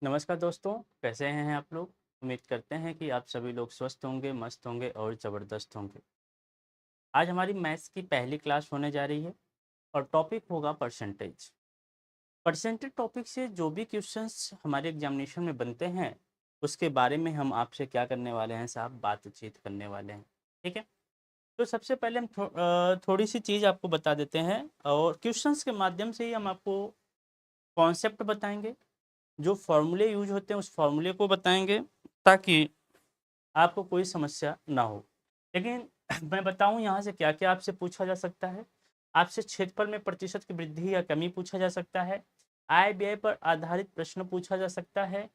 नमस्कार दोस्तों, कैसे हैं आप लोग। उम्मीद करते हैं कि आप सभी लोग स्वस्थ होंगे, मस्त होंगे और ज़बरदस्त होंगे। आज हमारी मैथ्स की पहली क्लास होने जा रही है और टॉपिक होगा परसेंटेज। परसेंटेज टॉपिक से जो भी क्वेश्चंस हमारे एग्जामिनेशन में बनते हैं, उसके बारे में हम आपसे क्या करने वाले हैं साहब, बातचीत करने वाले हैं। ठीक है। तो सबसे पहले हम थोड़ी सी चीज़ आपको बता देते हैं और क्वेश्चंस के माध्यम से ही हम आपको कॉन्सेप्ट बताएंगे, जो फॉर्मूले यूज होते हैं उस फॉर्मूले को बताएंगे, ताकि आपको कोई समस्या ना हो। लेकिन मैं बताऊं यहाँ से क्या क्या आपसे पूछा जा सकता है। आपसे क्षेत्रफल में प्रतिशत की वृद्धि या कमी पूछा जा सकता है। आय व्यय पर आधारित प्रश्न पूछा जा सकता है।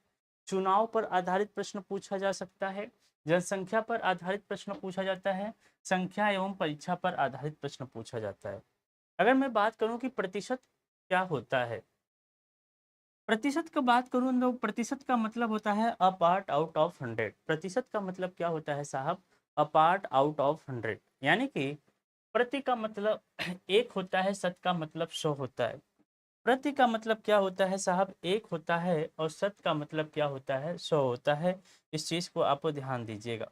चुनाव पर आधारित प्रश्न पूछा जा सकता है। जनसंख्या पर आधारित प्रश्न पूछा जाता है। संख्या एवं परीक्षा पर आधारित प्रश्न पूछा जाता है। अगर मैं बात करूं कि प्रतिशत क्या होता है, प्रतिशत का बात करूँ तो प्रतिशत का मतलब होता है अ पार्ट आउट ऑफ 100। प्रतिशत का मतलब क्या होता है साहब, अ पार्ट आउट ऑफ 100। यानी कि प्रति का मतलब एक होता है, शत का मतलब 100 होता है। प्रति का मतलब क्या होता है साहब, एक होता है और शत का मतलब क्या होता है, 100 होता है। इस चीज को आप ध्यान दीजिएगा,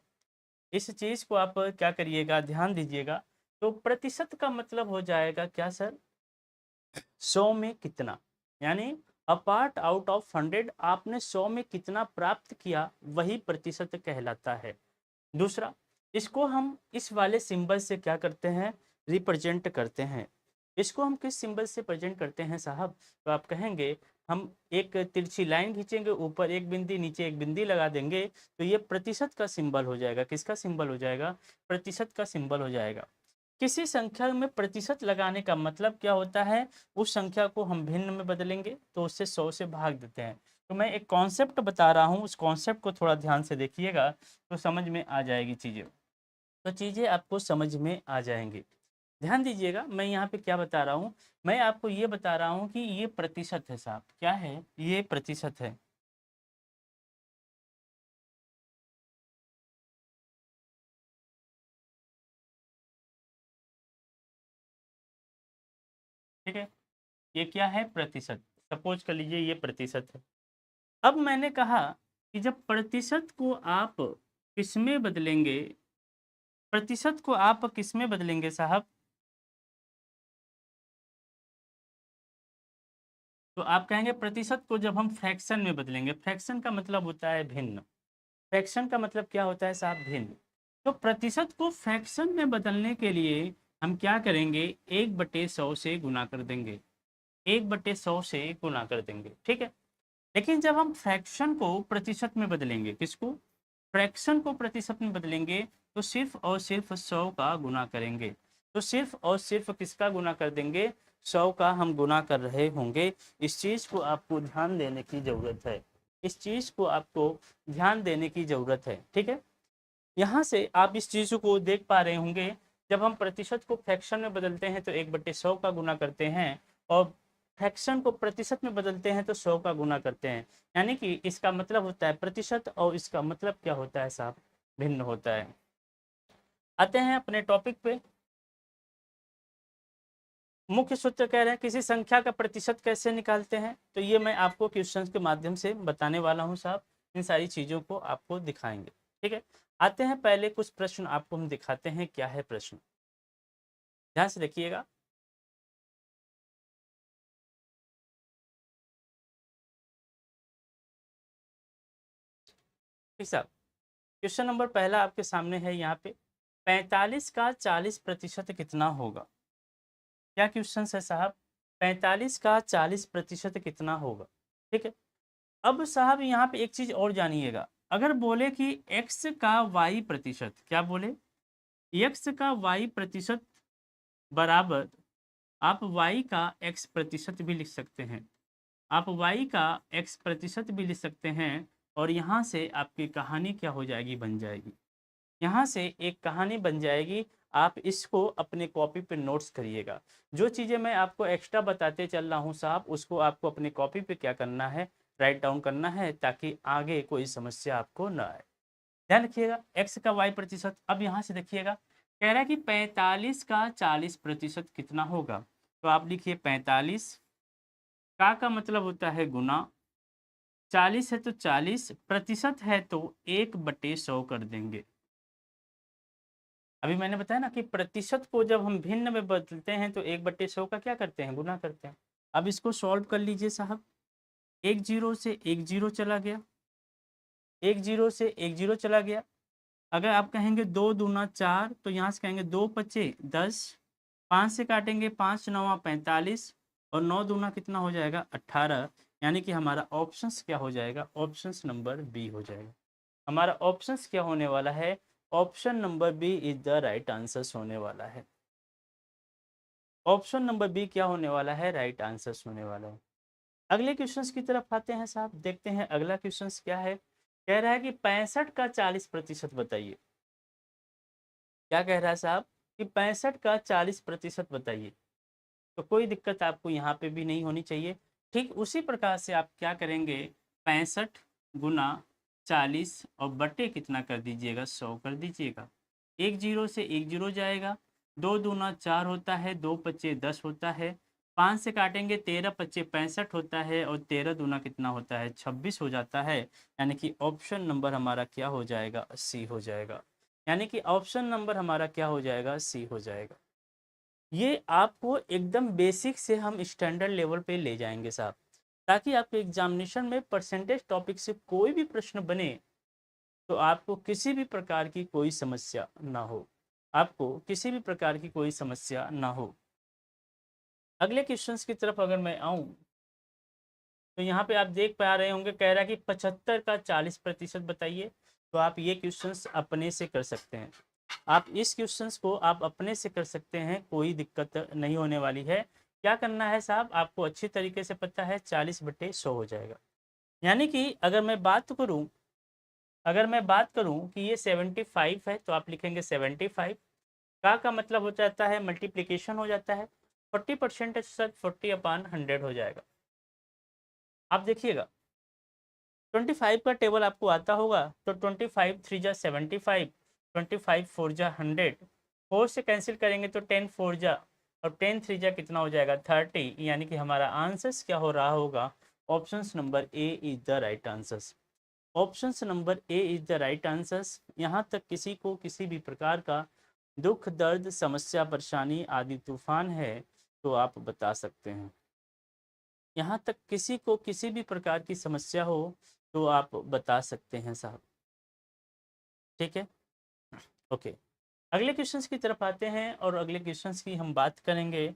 इस चीज को आप क्या करिएगा, ध्यान दीजिएगा। तो प्रतिशत का मतलब हो जाएगा क्या सर, 100 में कितना, यानी अ पार्ट आउट ऑफ 100 आपने 100 में कितना प्राप्त किया, वही प्रतिशत कहलाता है। दूसरा, इसको हम इस वाले सिंबल से क्या करते हैं, रिप्रेजेंट करते हैं। इसको हम किस सिंबल से प्रेजेंट करते हैं साहब, तो आप कहेंगे हम एक तिरछी लाइन खींचेंगे, ऊपर एक बिंदी नीचे एक बिंदी लगा देंगे, तो ये प्रतिशत का सिंबल हो जाएगा। किसका सिंबल हो जाएगा, प्रतिशत का सिंबल हो जाएगा। किसी संख्या में प्रतिशत लगाने का मतलब क्या होता है, उस संख्या को हम भिन्न में बदलेंगे तो उससे 100 से भाग देते हैं। तो मैं एक कॉन्सेप्ट बता रहा हूँ, उस कॉन्सेप्ट को थोड़ा ध्यान से देखिएगा तो समझ में आ जाएगी चीज़ें। तो चीज़ें आपको समझ में आ जाएंगी। ध्यान दीजिएगा, मैं यहाँ पे क्या बता रहा हूँ, मैं आपको ये बता रहा हूँ कि ये प्रतिशत है साहब, क्या है, ये प्रतिशत है। ठीक है, ये क्या है, प्रतिशत। सपोज कर लीजिए ये प्रतिशत है। अब मैंने कहा कि जब प्रतिशत को आप किसमें बदलेंगे, प्रतिशत को आप किसमें बदलेंगे साहब, तो आप कहेंगे प्रतिशत को जब हम फ्रैक्शन में बदलेंगे। फ्रैक्शन का मतलब होता है भिन्न। फ्रैक्शन का मतलब क्या होता है साहब, भिन्न। तो प्रतिशत को फ्रैक्शन में बदलने के लिए हम क्या करेंगे, 1/100 से गुना कर देंगे, 1/100 से गुना कर देंगे। ठीक है। लेकिन जब हम फ्रैक्शन को प्रतिशत में बदलेंगे, किसको, फ्रैक्शन को प्रतिशत में बदलेंगे, तो सिर्फ और सिर्फ 100 का गुना करेंगे। तो सिर्फ और सिर्फ किसका गुना कर देंगे, 100 का हम गुना कर रहे होंगे। इस चीज को आपको ध्यान देने की जरूरत है, इस चीज को आपको ध्यान देने की जरूरत है। ठीक है। यहाँ से आप इस चीज को देख पा रहे होंगे, जब हम प्रतिशत को फ्रैक्शन में बदलते हैं तो 1/100 का गुना करते हैं, और फ्रैक्शन को प्रतिशत में बदलते हैं तो 100 का गुना करते हैं। यानी कि इसका मतलब होता है प्रतिशत, और इसका मतलब क्या होता है साहब, भिन्न होता है। आते हैं अपने टॉपिक पे। मुख्य सूत्र कह रहे हैं किसी संख्या का प्रतिशत कैसे निकालते हैं, तो ये मैं आपको क्वेश्चंस के माध्यम से बताने वाला हूँ साहब। इन सारी चीज़ों को आपको दिखाएंगे। ठीक है। आते हैं, पहले कुछ प्रश्न आपको हम दिखाते हैं, क्या है प्रश्न, ध्यान से देखिएगा। ठीक साहब, क्वेश्चन नंबर पहला आपके सामने है यहाँ पे, 45 का 40% कितना होगा। क्या क्वेश्चन है साहब, 45 का 40% कितना होगा। ठीक है। अब साहब यहाँ पे एक चीज और जानिएगा, अगर बोले कि x का y प्रतिशत, क्या बोले, x का y प्रतिशत बराबर, आप y का x प्रतिशत भी लिख सकते हैं, आप y का x प्रतिशत भी लिख सकते हैं। और यहाँ से आपकी कहानी क्या हो जाएगी, बन जाएगी। यहाँ से एक कहानी बन जाएगी। आप इसको अपने कॉपी पे नोट्स करिएगा। जो चीज़ें मैं आपको एक्स्ट्रा बताते चल रहा हूँ साहब, उसको आपको अपने कॉपी पे क्या करना है, राइट डाउन करना है, ताकि आगे कोई समस्या आपको ना आए। ध्यान रखिएगा, एक्स का वाई प्रतिशत। अब यहाँ से देखिएगा, कह रहा है कि 45 का 40% कितना होगा। तो आप लिखिए 45 का मतलब होता है गुना, 40 है तो 40, प्रतिशत है तो 1/100 कर देंगे। अभी मैंने बताया ना कि प्रतिशत को जब हम भिन्न में बदलते हैं तो 1/100 का क्या करते हैं, गुना करते हैं। अब इसको सॉल्व कर लीजिए साहब। एक जीरो से एक जीरो चला गया, एक जीरो से एक जीरो चला गया। अगर आप कहेंगे 2 दूना 4 तो यहाँ से कहेंगे 2 पचे 10, 5 से काटेंगे 5 नवा 45 और 9 दूना कितना हो जाएगा 18। यानी कि हमारा ऑप्शंस क्या हो जाएगा, ऑप्शंस नंबर बी हो जाएगा। हमारा ऑप्शंस क्या होने वाला है, option number B is the right answer होने वाला है। ऑप्शन नंबर बी क्या होने वाला है, राइट आंसर होने वाला है। अगले क्वेश्चंस की तरफ आते हैं साहब, देखते हैं अगला क्वेश्चंस क्या है। कह रहा है कि 65 का 40% बताइए। क्या कह रहा है साहब कि 65 का 40% बताइए। तो कोई दिक्कत आपको यहाँ पे भी नहीं होनी चाहिए। ठीक उसी प्रकार से आप क्या करेंगे, 65 गुना 40 और बटे कितना कर दीजिएगा, 100 कर दीजिएगा। एक जीरो से एक जीरो जाएगा, 2 दूना 4 होता है, 2 पच्चे 10 होता है, 5 से काटेंगे 13 पच्चे 65 होता है और 13 दूना कितना होता है 26 हो जाता है। यानी कि ऑप्शन नंबर हमारा क्या हो जाएगा, सी हो जाएगा। यानी कि ऑप्शन नंबर हमारा क्या हो जाएगा, सी हो जाएगा। ये आपको एकदम बेसिक से हम स्टैंडर्ड लेवल पे ले जाएंगे साहब, ताकि आपके एग्जामिनेशन में परसेंटेज टॉपिक से कोई भी प्रश्न बने तो आपको किसी भी प्रकार की कोई समस्या ना हो, आपको किसी भी प्रकार की कोई समस्या ना हो। अगले क्वेश्चंस की तरफ अगर मैं आऊं तो यहाँ पे आप देख पा रहे होंगे, कह रहा है कि 75 का 40% बताइए। तो आप ये क्वेश्चंस अपने से कर सकते हैं, आप इस क्वेश्चंस को आप अपने से कर सकते हैं, कोई दिक्कत नहीं होने वाली है। क्या करना है साहब, आपको अच्छी तरीके से पता है 40/100 हो जाएगा। यानी कि अगर मैं बात करूं कि ये 75 है तो आप लिखेंगे 75 का मतलब हो जाता है मल्टीप्लीकेशन हो जाता है, 40% 40/100 हो जाएगा। आप देखिएगा 25 का टेबल आपको आता होगा तो 25 3 जा 75, 25 4 जा 100, 4 से कैंसिल करेंगे तो 10 4 जा और 10 3 जा कितना हो जाएगा 30। यानी कि हमारा आंसर्स क्या हो रहा होगा, option number A is the right answers. Option number A is the right answers. यहाँ तक किसी को किसी भी प्रकार का दुख दर्द समस्या परेशानी आदि तूफान है तो आप बता सकते हैं। यहाँ तक किसी को किसी भी प्रकार की समस्या हो तो आप बता सकते हैं साहब, ठीक है। ओके, अगले क्वेश्चंस की तरफ आते हैं और अगले क्वेश्चंस की हम बात करेंगे।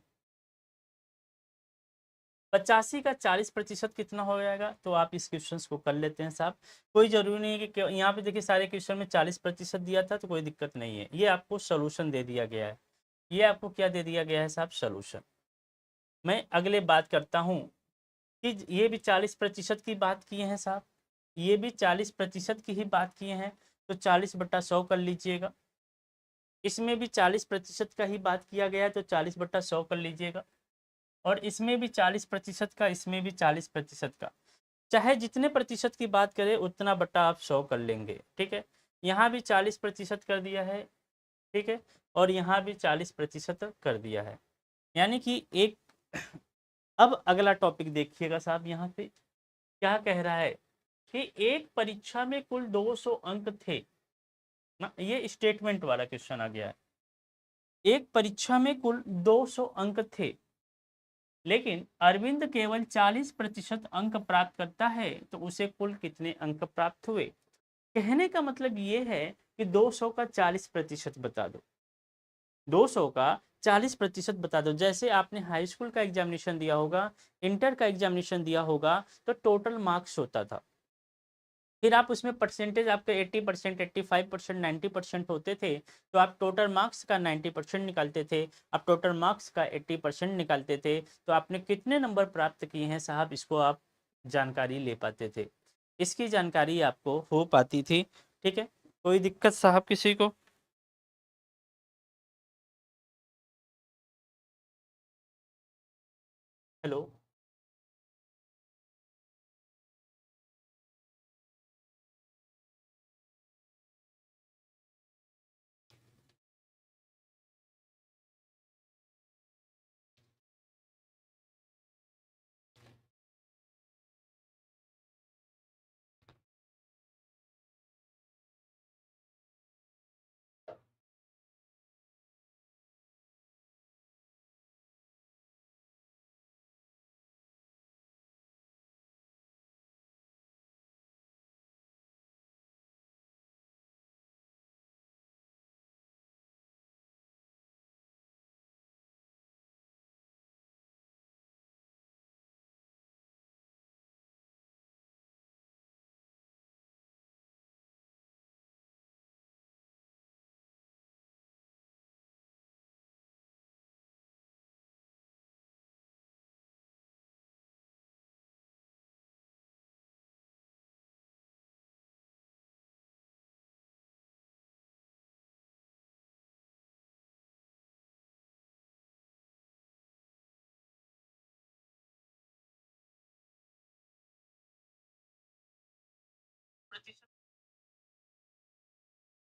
85 का 40% कितना हो जाएगा, तो आप इस क्वेश्चंस को कर लेते हैं साहब। कोई जरूरी नहीं है कि यहाँ पे देखिए सारे क्वेश्चन में 40% दिया था तो कोई दिक्कत नहीं है, ये आपको सोल्यूशन दे दिया गया है। ये आपको क्या दे दिया गया है साहब, सोल्यूशन। मैं अगले बात करता हूँ कि ये भी 40% की बात किए हैं साहब, ये भी 40% की ही बात किए हैं, तो 40/100 कर लीजिएगा। इसमें भी 40% का ही बात किया गया है तो 40/100 कर लीजिएगा। और इसमें भी 40% का, इसमें भी 40% का, चाहे जितने प्रतिशत की बात करें उतना बटा आप 100 कर लेंगे, ठीक है। यहाँ भी 40% कर दिया है, ठीक है, और यहाँ भी 40% कर दिया है। यानी कि एक अब अगला टॉपिक देखिएगा साहब, यहाँ पे क्या कह रहा है कि एक परीक्षा में कुल 200 अंक थे ना, ये स्टेटमेंट वाला क्वेश्चन आ गया है। एक परीक्षा में कुल 200 अंक थे लेकिन अरविंद केवल 40% अंक प्राप्त करता है तो उसे कुल कितने अंक प्राप्त हुए। कहने का मतलब ये है कि 200 का 40% बता दो, 200 का 40% बता दो। जैसे आपने हाई स्कूल का एग्जामिनेशन दिया होगा, इंटर का एग्जामिनेशन दिया होगा तो टोटल मार्क्स होता था, फिर आप उसमें परसेंटेज आपके 80%, 85%, 90% होते थे, तो आप टोटल मार्क्स का 90% निकालते थे, आप टोटल मार्क्स का 80% निकालते थे, तो आपने कितने नंबर प्राप्त किए हैं साहब, इसको आप जानकारी ले पाते थे, इसकी जानकारी आपको हो पाती थी, ठीक है। कोई दिक्कत साहब किसी को? हेलो।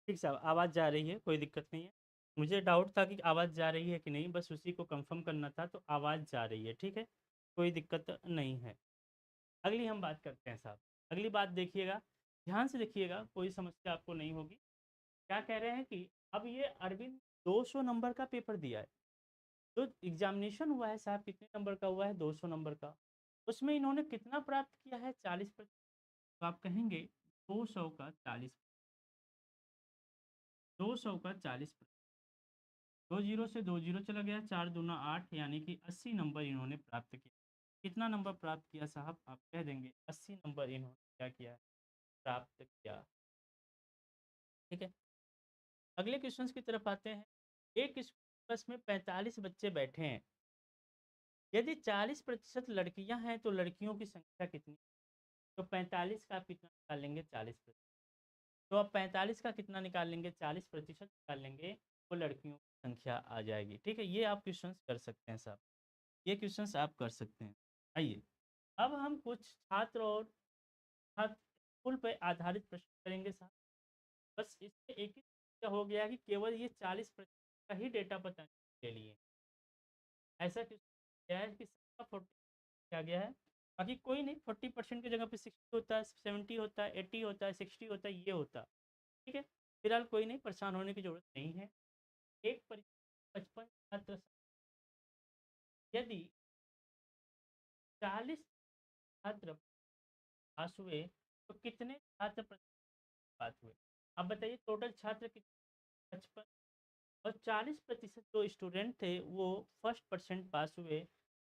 ठीक साहब, आवाज़ जा रही है, कोई दिक्कत नहीं है। मुझे डाउट था कि आवाज़ जा रही है कि नहीं, बस उसी को कंफर्म करना था, तो आवाज़ जा रही है, ठीक है? कोई दिक्कत नहीं है। अगली हम बात करते हैं साहब। अगली बात देखिएगा, ध्यान से देखिएगा, कोई समस्या आपको नहीं होगी। क्या कह रहे हैं कि अब ये अरविंद 200 नंबर का पेपर दिया है। जो एग्जामिनेशन हुआ है साहब, कितने नंबर का हुआ है? 200 नंबर का। उसमें इन्होंने कितना प्राप्त किया है? 40%। तो आप कहेंगे 200 का 40, 200 का 40%। दो जीरो से दो जीरो चला गया, 4 दूना 8, यानी कि 80 नंबर इन्होंने प्राप्त किया। कितना नंबर प्राप्त किया साहब? आप कह देंगे 80 नंबर इन्होंने क्या किया है? प्राप्त किया। ठीक है, अगले क्वेश्चन की तरफ आते हैं। एक बस में 45 बच्चे बैठे हैं। यदि 40% लड़कियां हैं तो लड़कियों की संख्या कितनी? तो 45 का आप कितना निकालेंगे? 40%। तो आप 45 का कितना निकाल लेंगे? 40% निकाल लेंगे, वो लड़कियों की संख्या आ जाएगी। ठीक है, ये आप क्वेश्चन कर सकते हैं साहब, ये क्वेश्चन आप कर सकते हैं। आइए, अब हम कुछ छात्र और छात्र स्कूल पर आधारित प्रश्न करेंगे साहब। बस इसमें एक ही क्या हो गया कि केवल ये 40% का ही डेटा बताने के लिए ऐसा क्या है कि सबका 40 किया गया है। बाकी कोई नहीं, 40% की जगह पे 60 होता है, 70 होता है, 80 होता है, 60 होता है, ये होता है। ठीक है, फिलहाल कोई नहीं, परेशान होने की जरूरत नहीं है। एक परीक्षा 55 छात्र, यदि 40 छात्र पास हुए तो कितने छात्र पास हुए? अब बताइए, टोटल छात्र कितने? 55, और 40% जो स्टूडेंट थे वो फर्स्ट परसेंट पास हुए।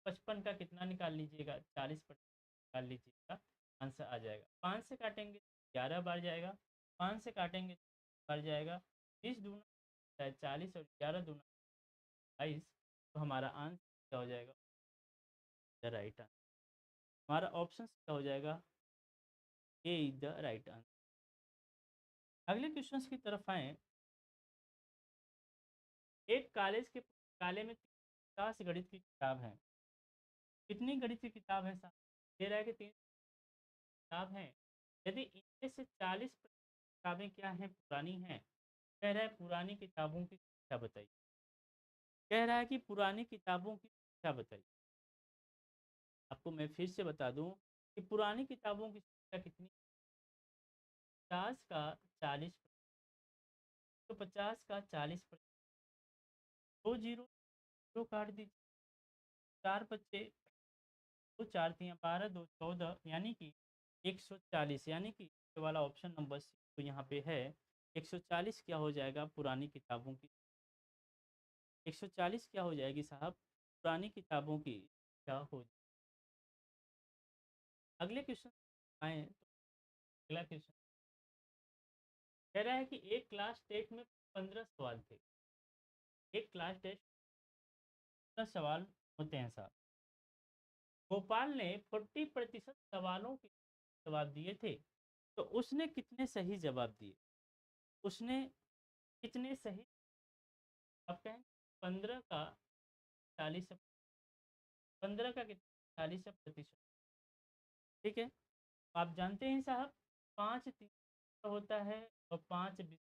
55 का कितना निकाल लीजिएगा? 40% निकाल लीजिएगा, आंसर आ जाएगा। 5 से काटेंगे 11 बार जाएगा, 5 से काटेंगे बार जाएगा। 20 दूना 40 और 11 दूना 22, तो हमारा आंसर क्या हो जाएगा? The right answer. हमारा ऑप्शन क्या हो जाएगा? ए इज द राइट आंसर। अगले क्वेश्चन की तरफ आए। एक कॉलेज के काले में 50 गणित की किताब है। कितनी गणित की किताब है साहब? दे रहा है कि 3 किताब हैं। यदि इनमें से 40 किताबें क्या हैं? पुरानी हैं। कह रहा है पुरानी किताबों की संख्या बताइए। कह रहा है कि पुरानी किताबों की संख्या बताइए। आपको मैं फिर से बता दूं कि पुरानी किताबों की संख्या कितनी? 50 का 40, तो 50 का 40%, दो जीरो जीरो काट दीजिए, चार बच्चे, दो चार तियाँ 12, दो 14, यानी कि 140, यानी कि ये वाला ऑप्शन नंबर सी तो यहाँ पे है। 140 क्या हो जाएगा? पुरानी किताबों की 140 क्या हो जाएगी साहब? पुरानी किताबों की क्या हो। अगले क्वेश्चन आए तो अगला क्वेश्चन कह रहा है कि एक क्लास टेस्ट में 15 सवाल थे। एक क्लास टेस्ट 15 सवाल होते हैं साहब। गोपाल ने 40% सवालों के जवाब दिए थे, तो उसने कितने सही जवाब दिए? उसने कितने सही? आप कहें 15 का 40, 15 का कितना? 40%। ठीक है, आप जानते हैं साहब, 5 30 का होता है और 5 20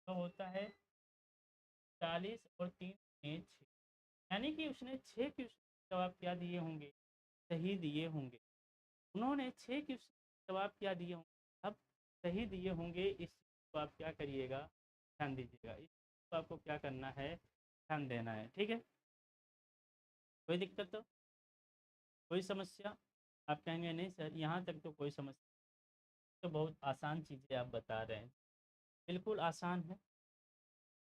का होता है। 40 और 3 6, यानी कि उसने 6 क्वेश्चन जवाब क्या दिए होंगे? सही दिए होंगे। उन्होंने 6 क्वेश्चन जवाब क्या दिए होंगे? अब सही दिए होंगे। इस को आप क्या करिएगा? ध्यान दीजिएगा, इसको आपको क्या करना है? ध्यान देना है। ठीक है, कोई दिक्कत तो, कोई समस्या? आप कहेंगे नहीं सर, यहाँ तक तो कोई समस्या, तो बहुत आसान चीज़ें आप बता रहे हैं। बिल्कुल आसान है।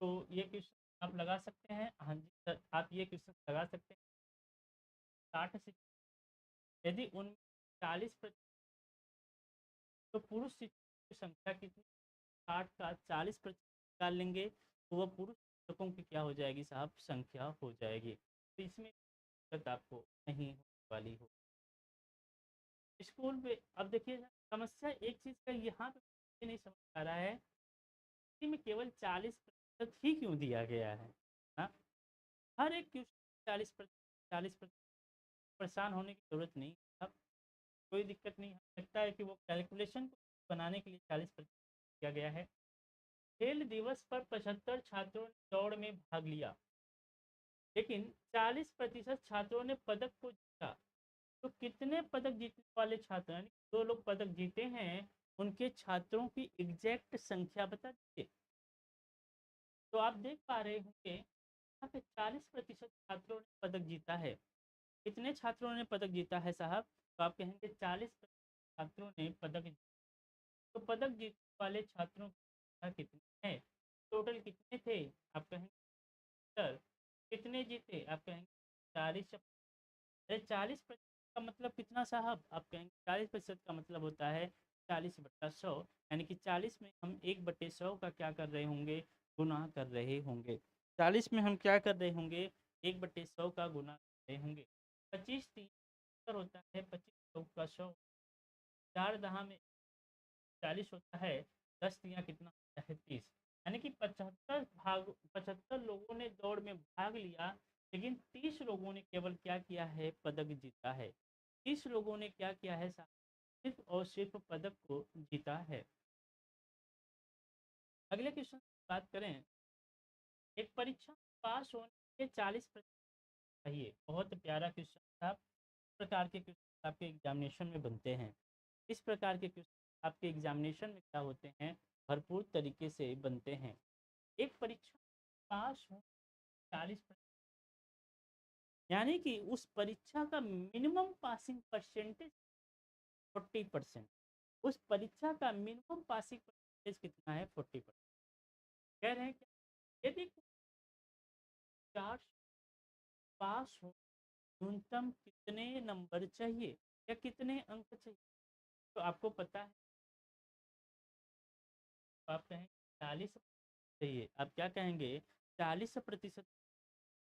तो ये क्वेश्चन आप लगा सकते हैं। हाँ जी सर, आप ये क्वेश्चन लगा सकते हैं। 60 से, यदि उन 40%, तो पुरुष शिक्षकों की संख्या कितनी? 60 का 40% निकाल लेंगे, तो वह पुरुष शिक्षकों की क्या हो जाएगी साहब? संख्या हो जाएगी। तो इसमें दिक्कत आपको नहीं होने वाली हो। स्कूल पे अब देखिए, समस्या एक चीज़ का यहाँ पे मुझे नहीं समझ आ रहा है, इसी में केवल 40% ही क्यों दिया गया है? हाँ, हर एक क्वेश्चन 40%, 40%, परेशान होने की जरूरत नहीं। अब कोई दिक्कत नहीं, लगता है कि वो कैलकुलेशन बनाने के लिए 40% किया गया है। खेल दिवस पर 75 छात्रों ने दौड़ में भाग लिया, लेकिन 40% छात्रों ने पदक को जीता। तो कितने पदक जीतने वाले छात्र, यानी जो लोग पदक जीते हैं, उनके छात्रों की एग्जैक्ट संख्या बता दीजिए। तो आप देख पा रहे होंगे यहाँ पे 40% छात्रों ने पदक जीता है। कितने छात्रों ने पदक जीता है साहब? तो आप कहेंगे 40% छात्रों ने पदक जीता। तो पदक जीतने वाले छात्रों की संख्या कितनी है? टोटल कितने थे? आप कहेंगे सर कितने जीते? आप कहेंगे 40। अरे 40% का मतलब कितना साहब? आप कहेंगे 40% का मतलब होता है 40/100, यानी कि 40 में हम 1/100 का क्या कर रहे होंगे? गुना कर रहे होंगे। 40 में हम क्या कर रहे होंगे? 1/100 का गुना कर रहे होंगे। 25 3 होता है, 25 का 100, 4 दहा में 40 होता है, 10 तिया कितना होता है? 30। यानी कि 75 लोगों ने दौड़ में भाग लिया, लेकिन 30 लोगों ने केवल क्या किया है? पदक जीता है। 30 लोगों ने क्या किया है? सिर्फ और सिर्फ पदक को जीता है। अगले क्वेश्चन की बात करें, एक परीक्षा पास होने के 40% चाहिए। बहुत प्यारा क्वेश्चन था। इस प्रकार के क्वेश्चन आपके एग्जामिनेशन में बनते हैं। इस प्रकार के क्वेश्चन आपके एग्जामिनेशन में क्या होते हैं? भरपूर तरीके से बनते हैं। एक परीक्षा पास हो 40%, यानी कि उस परीक्षा का मिनिमम पासिंग परसेंटेज 40%। उस परीक्षा का मिनिमम पासिंग परसेंटेज कितना है? 40%। कह रहे हैं कि यदि 4 पास हो, न्यूनतम कितने नंबर चाहिए या कितने अंक चाहिए? तो आपको पता है, तो आप कहेंगे 40 चाहिए। आप क्या कहेंगे? 40%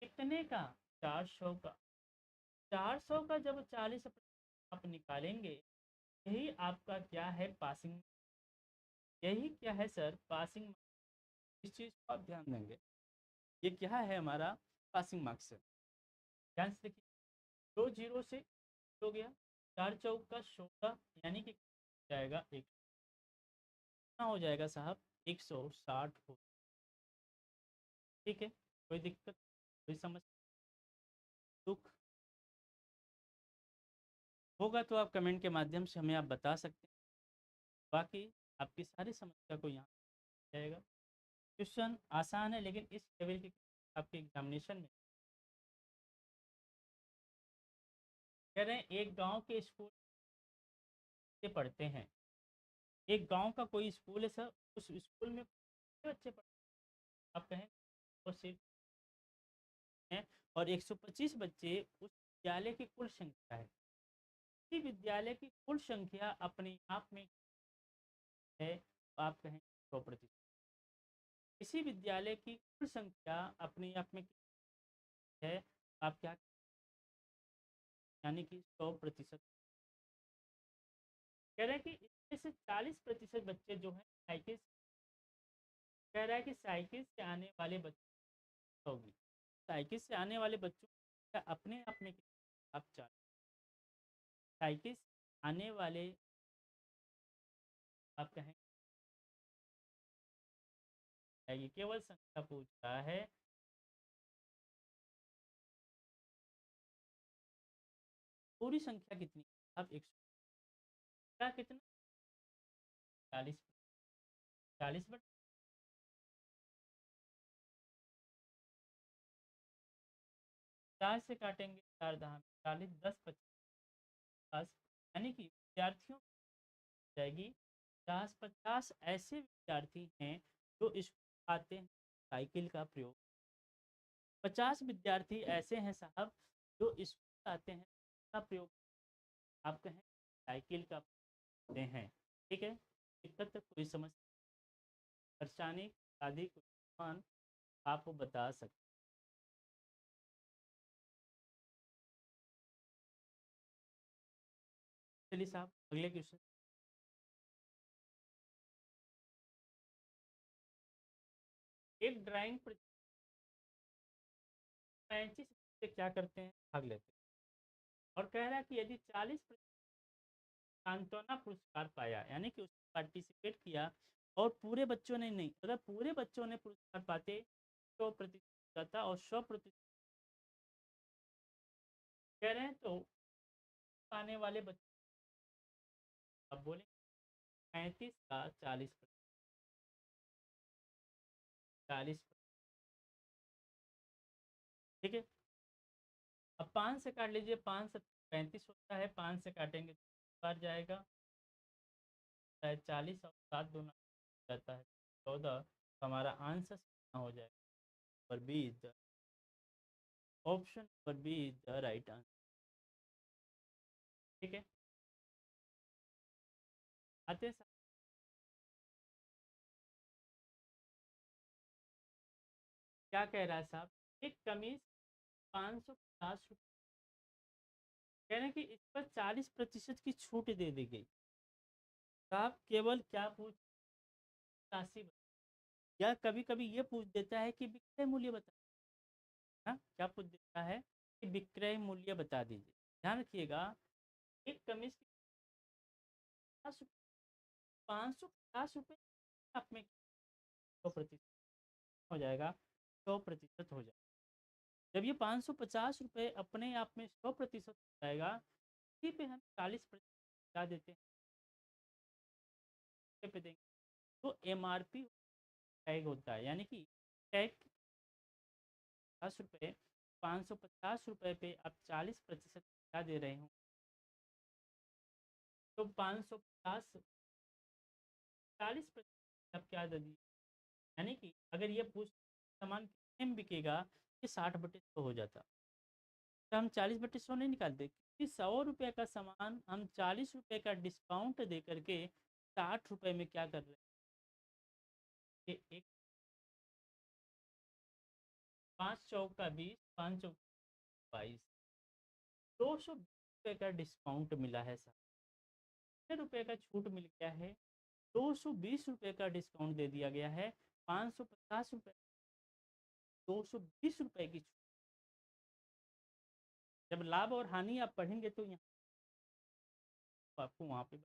कितने का? 400 का। 400 का जब 40% आप निकालेंगे, यही आपका क्या है? पासिंग। यही क्या है सर? पासिंग। इस चीज़ को आप ध्यान देंगे, ये क्या है? हमारा पासिंग मार्क्स है। ध्यान से देखिए, 2 जीरो से हो गया, 4 चौक का 16, यानी कि जाएगा एक, कितना हो जाएगा साहब? 160 हो। ठीक है, कोई दिक्कत, कोई समस्या, दुख होगा तो आप कमेंट के माध्यम से हमें आप बता सकते हैं। बाकी आपकी सारी समस्या को यहाँ जाएगा। क्वेश्चन आसान है, लेकिन इस लेवल के आपके एग्जामिनेशन में कह रहे हैं एक गांव के स्कूल से पढ़ते हैं। एक गांव का कोई स्कूल है सर, उस स्कूल में कितने बच्चे पढ़ते हैं? आप कहें तो सिर्फ हैं, और 125 बच्चे उस विद्यालय की कुल संख्या है। इसी विद्यालय की कुल संख्या अपने आप में है, तो आप कहें 100%। इसी विद्यालय की कुल संख्या अपने आप में है, आप क्या, यानी कि 100%। कह रहे हैं कि इसमें से 40% बच्चे जो हैं साइकिल, कह रहा है कि साइकिल से आने वाले बच्चे होगी। साइकिल से आने वाले बच्चों का अपने आप में आप चार, साइकिल से आने वाले, आप कहें ये केवल संख्या पूछ रहा है। पूरी संख्या कितनी? आप 100 का कितना? 40। 40/, 4 से काटेंगे, 4 दहा 40, 10 50, यानी कि विद्यार्थियों की जाएगी 50। ऐसे विद्यार्थी हैं जो स्कूल आते हैं साइकिल का प्रयोग। 50 विद्यार्थी ऐसे हैं साहब जो स्कूल आते हैं का प्रयोग, आप कहें साइकिल का करते हैं। ठीक है, दिक्कत कोई समस्या, परेशानी आदि कोई सामान आप बता सकते। चलिए साहब अगले क्वेश्चन। एक ड्राइंग 35 से क्या करते हैं? भाग लेते हैं। और कह रहा है कि यदि 40 सांत्वना पुरस्कार पाया, यानी कि उसने पार्टिसिपेट किया और पूरे बच्चों ने नहीं। अगर पूरे बच्चों ने पुरस्कार पाते 100% जाता और 100% कह रहे हैं तो पाने वाले बच्चे अब बोले 35 का 40%। ठीक है, अब 5 से काट लीजिए, 5 से 35 होता है, 5 से काटेंगे तो बार जाएगा 40 और 7 दोनों जाता है 14। तो हमारा आंसर कितना हो जाएगा? पर बी इज द ऑप्शन, पर B is the right answer. ठीक है, आते हैं क्या कह रहा है साहब, एक कमीज 550 रुपये, कह रहे हैं कि इस पर 40% की छूट दे दी गई। साहब केवल क्या पूछ, राशि या कभी कभी ये पूछ देता है कि विक्रय मूल्य बता, हाँ क्या पूछ देता है कि विक्रय मूल्य बता दीजिए। ध्यान रखिएगा, एक कमीज की 550 रुपये आप में 100% हो जाएगा, 100% हो जाएगा। जब ये 550 रुपये अपने आप में 100% हो जाएगा, इसी पे हम 40% क्या देते हैं पे देंगे, तो MRP टैग होता है, यानी कि टैग 10 रुपये, 550 रुपये पे आप 40% क्या दे रहे हो, तो 550 40% आप क्या दे दिए। यानी कि अगर ये पूछ सामान कितने में बिकेगा, ये 60/100 हो जाता, तो हम 40/100 नहीं निकालते, क्योंकि 100 रुपये का सामान हम 40 रुपये का डिस्काउंट दे करके 60 रुपये में क्या कर रहे हैं, ये एक 5 चौका 20, 5 चौका 22, 220 रुपये का डिस्काउंट मिला है सर, कितने रुपये का छूट मिल गया है, 220 रुपये का डिस्काउंट दे दिया गया है, 550 रुपये, 220 रुपये की छूट। जब लाभ और हानि आप पढ़ेंगे तो यहाँ आपको वहाँ पे,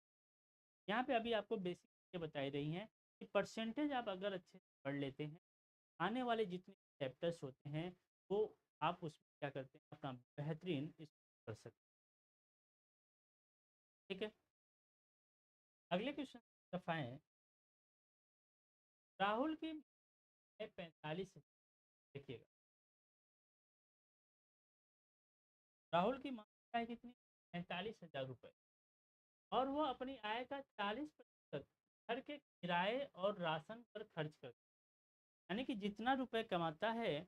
यहाँ पे अभी आपको बेसिक चीज़ें बताई रही हैं कि परसेंटेज आप अगर अच्छे से पढ़ लेते हैं, आने वाले जितने चैप्टर्स होते हैं वो आप उसमें क्या करते हैं, अपना बेहतरीन कर सकते हैं। ठीक है, अगले क्वेश्चन दफाएं, राहुल की 45, देखिएगा राहुल की मांग है कितनी, 45,000 रुपये, और वो अपनी आय का 40% घर के किराए और राशन पर खर्च करता है। यानी कि जितना रुपए कमाता है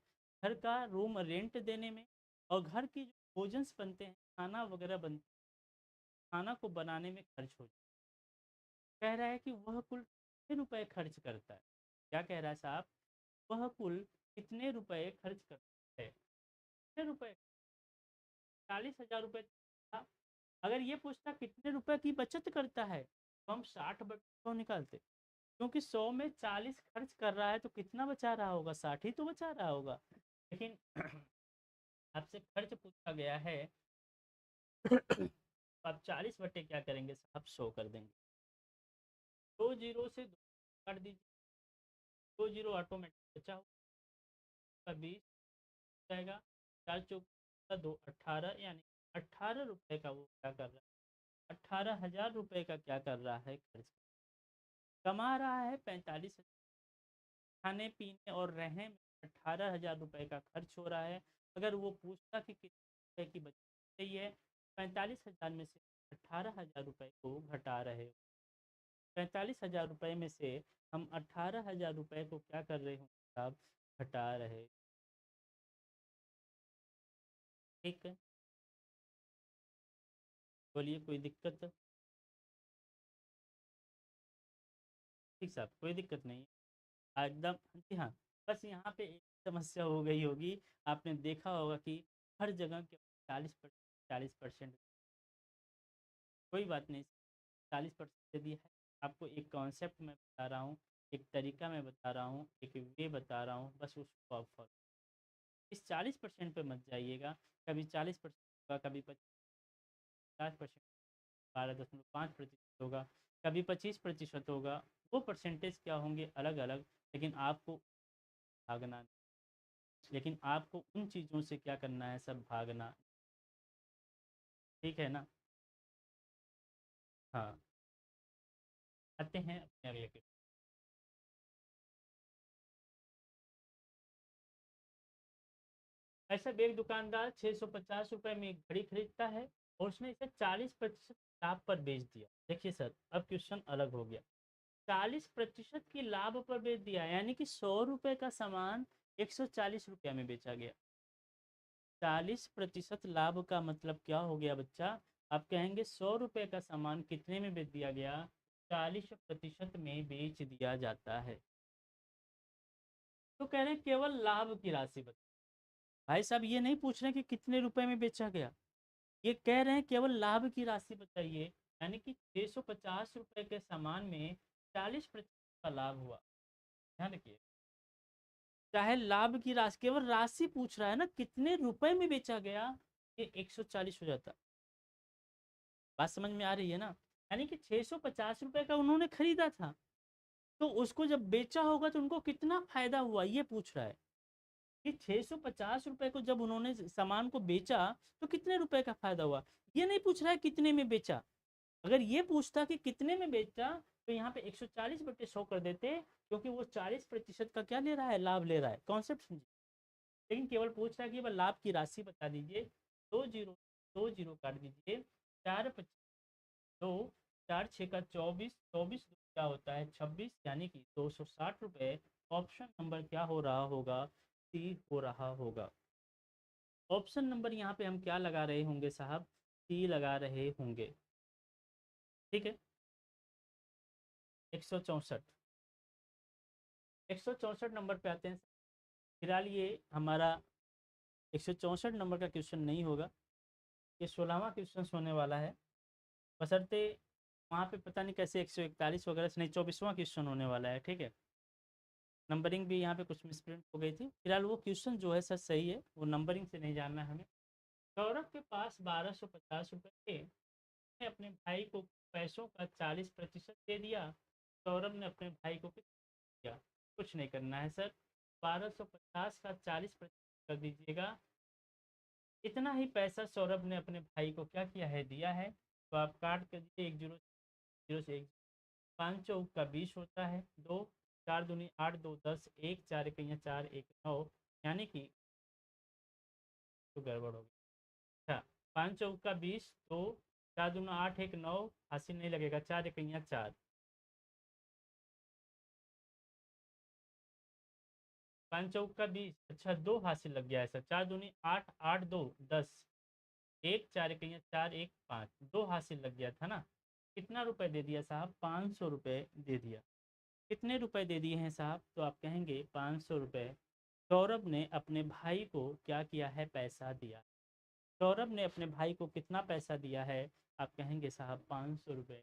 घर का रूम रेंट देने में और घर की जो भोजन बनते हैं, खाना वगैरह बनते हैं, खाना को बनाने में खर्च हो जाता है। कह रहा है कि वह कुल कितने रुपए खर्च करता है, क्या कह रहा है साहब, वह कुल कितने रुपए खर्च करता है, कितने रुपए, 40,000 रुपये था। अगर ये पूछता कितने रुपए की बचत करता है, तो हम 60/100 निकालते, क्योंकि 100 में 40 खर्च कर रहा है तो कितना बचा रहा होगा, 60 ही तो बचा रहा होगा। लेकिन आपसे खर्च पूछा गया है तो आप 40 बटे क्या करेंगे साहब, 100 कर देंगे, 2 जीरो से 2 काट दीजिए, 2 जीरो ऑटोमेटिक बचा होगा, 20 जाएगा, 4 चौक 2, 18, यानी 18 रुपये का वो क्या कर रहा है, 18,000 रुपये का क्या कर रहा है, खर्च कमा रहा है 45, खाने पीने और रहने में 18,000 रुपये का खर्च हो रहा है। अगर वो पूछता कि कितने रुपये की बचत चाहिए, 45,000 में से 18,000 रुपये को घटा रहे हो, 45,000 रुपये में से हम 18,000 रुपये को क्या कर रहे हो साहब, घटा रहे। ठीक है, बोलिए कोई दिक्कत, ठीक साहब कोई दिक्कत नहीं है एकदम। जी हाँ, बस यहाँ पे एक समस्या हो गई होगी, आपने देखा होगा कि हर जगह के 40%, कोई बात नहीं, 40% दे दिया है। आपको एक कॉन्सेप्ट मैं बता रहा हूँ, एक तरीका मैं बता रहा हूँ, एक वे बता रहा हूँ, बस उसको आप फॉलो, इस 40% पे मत जाइएगा, कभी 40% होगा, कभी 50%, 12.5% होगा, कभी 25% होगा। वो परसेंटेज क्या होंगे अलग अलग, लेकिन आपको भागना, लेकिन आपको उन चीज़ों से क्या करना है, सब भागना। ठीक है ना। हाँ, आते हैं अपने अगले के। ऐसा एक दुकानदार 650 रुपये में एक घड़ी खरीदता है और उसने इसे 40% लाभ पर बेच दिया। देखिए सर, अब क्वेश्चन अलग हो गया। 40% की लाभ पर बेच दिया, यानी कि 100 रुपये का सामान 140 रुपया में बेचा गया। 40% लाभ का मतलब क्या हो गया बच्चा? आप कहेंगे 100 रुपये का सामान कितने में बेच दिया गया? 40% में बेच दिया जाता है। तो कह रहे हैं केवल लाभ की राशि बता। भाई साहब ये नहीं पूछ रहे कि कितने रुपए में बेचा गया, ये कह रहे हैं केवल लाभ की राशि बताइए। यानी कि 650 रुपये के सामान में 40% का लाभ हुआ। ध्यान रखिए, चाहे लाभ की राशि, केवल राशि पूछ रहा है ना, कितने रुपए में बेचा गया, ये 140 हो जाता। बात समझ में आ रही है ना। यानी कि 650 रुपये का उन्होंने खरीदा था, तो उसको जब बेचा होगा तो उनको कितना फायदा हुआ, ये पूछ रहा है कि 650 रुपये को जब उन्होंने सामान को बेचा तो कितने रुपए का फायदा हुआ। ये नहीं पूछ रहा है कितने में बेचा। अगर ये पूछता कि कितने में बेचा तो यहाँ पे 140/100 कर देते, क्योंकि वो 40% का क्या ले रहा है, लाभ ले रहा है। कॉन्सेप्ट समझिए। लेकिन केवल पूछ रहा है कि वह लाभ की राशि बता दीजिए। दो जीरो काट दीजिए, 4×5 = 2, 4×6 = 24, 24 क्या होता है 26, यानी कि 260 रुपये। ऑप्शन नंबर क्या हो रहा होगा? सी हो रहा होगा। ऑप्शन नंबर यहाँ पे हम क्या लगा रहे होंगे साहब? सी लगा रहे होंगे। ठीक है। 164, 164 नंबर पे आते हैं। फिलहाल ये हमारा 164 नंबर का क्वेश्चन नहीं होगा, ये 16वां क्वेश्चन होने वाला है। बशर्ते वहाँ पे पता नहीं कैसे 141 वगैरह से नहीं, 24वां क्वेश्चन होने वाला है। ठीक है, नंबरिंग भी यहाँ पे कुछ मिसप्रिंट हो गई थी। फिलहाल वो क्वेश्चन जो है सर सही है, वो नंबरिंग से नहीं जानना है हमें। सौरभ के पास 1250 रुपये थे, उसने अपने भाई को पैसों का 40% दे दिया। सौरभ ने अपने भाई को कितना दिया? कुछ नहीं करना है सर, 1250 का 40% कर दीजिएगा। इतना ही पैसा सौरभ ने अपने भाई को क्या किया है, दिया है। तो आप काट कर दीजिए, 1 0 से 1, 5×4 = 20 होता है। 2, 4×2 = 8, 2 10, 1 4 × 4 1 9, यानी कि तो गड़बड़ हो गई। अच्छा, 5×4 = 20, 2, 4×2 = 8, 1 9, हासिल नहीं लगेगा, 4×1 = 4, 5×4 = 20। अच्छा, 2 हासिल लग गया है सर, 4×2 = 8, 8 2 10, 1 4×1 = 4 1 5, 2 हासिल लग गया था ना। कितना रुपए दे दिया साहब? 500 रुपये दे दिया। कितने रुपए दे दिए हैं साहब? तो आप कहेंगे 500 रुपये। सौरभ ने अपने भाई को क्या किया है, पैसा दिया। सौरभ ने अपने भाई को कितना पैसा दिया है? आप कहेंगे साहब 500 रुपये।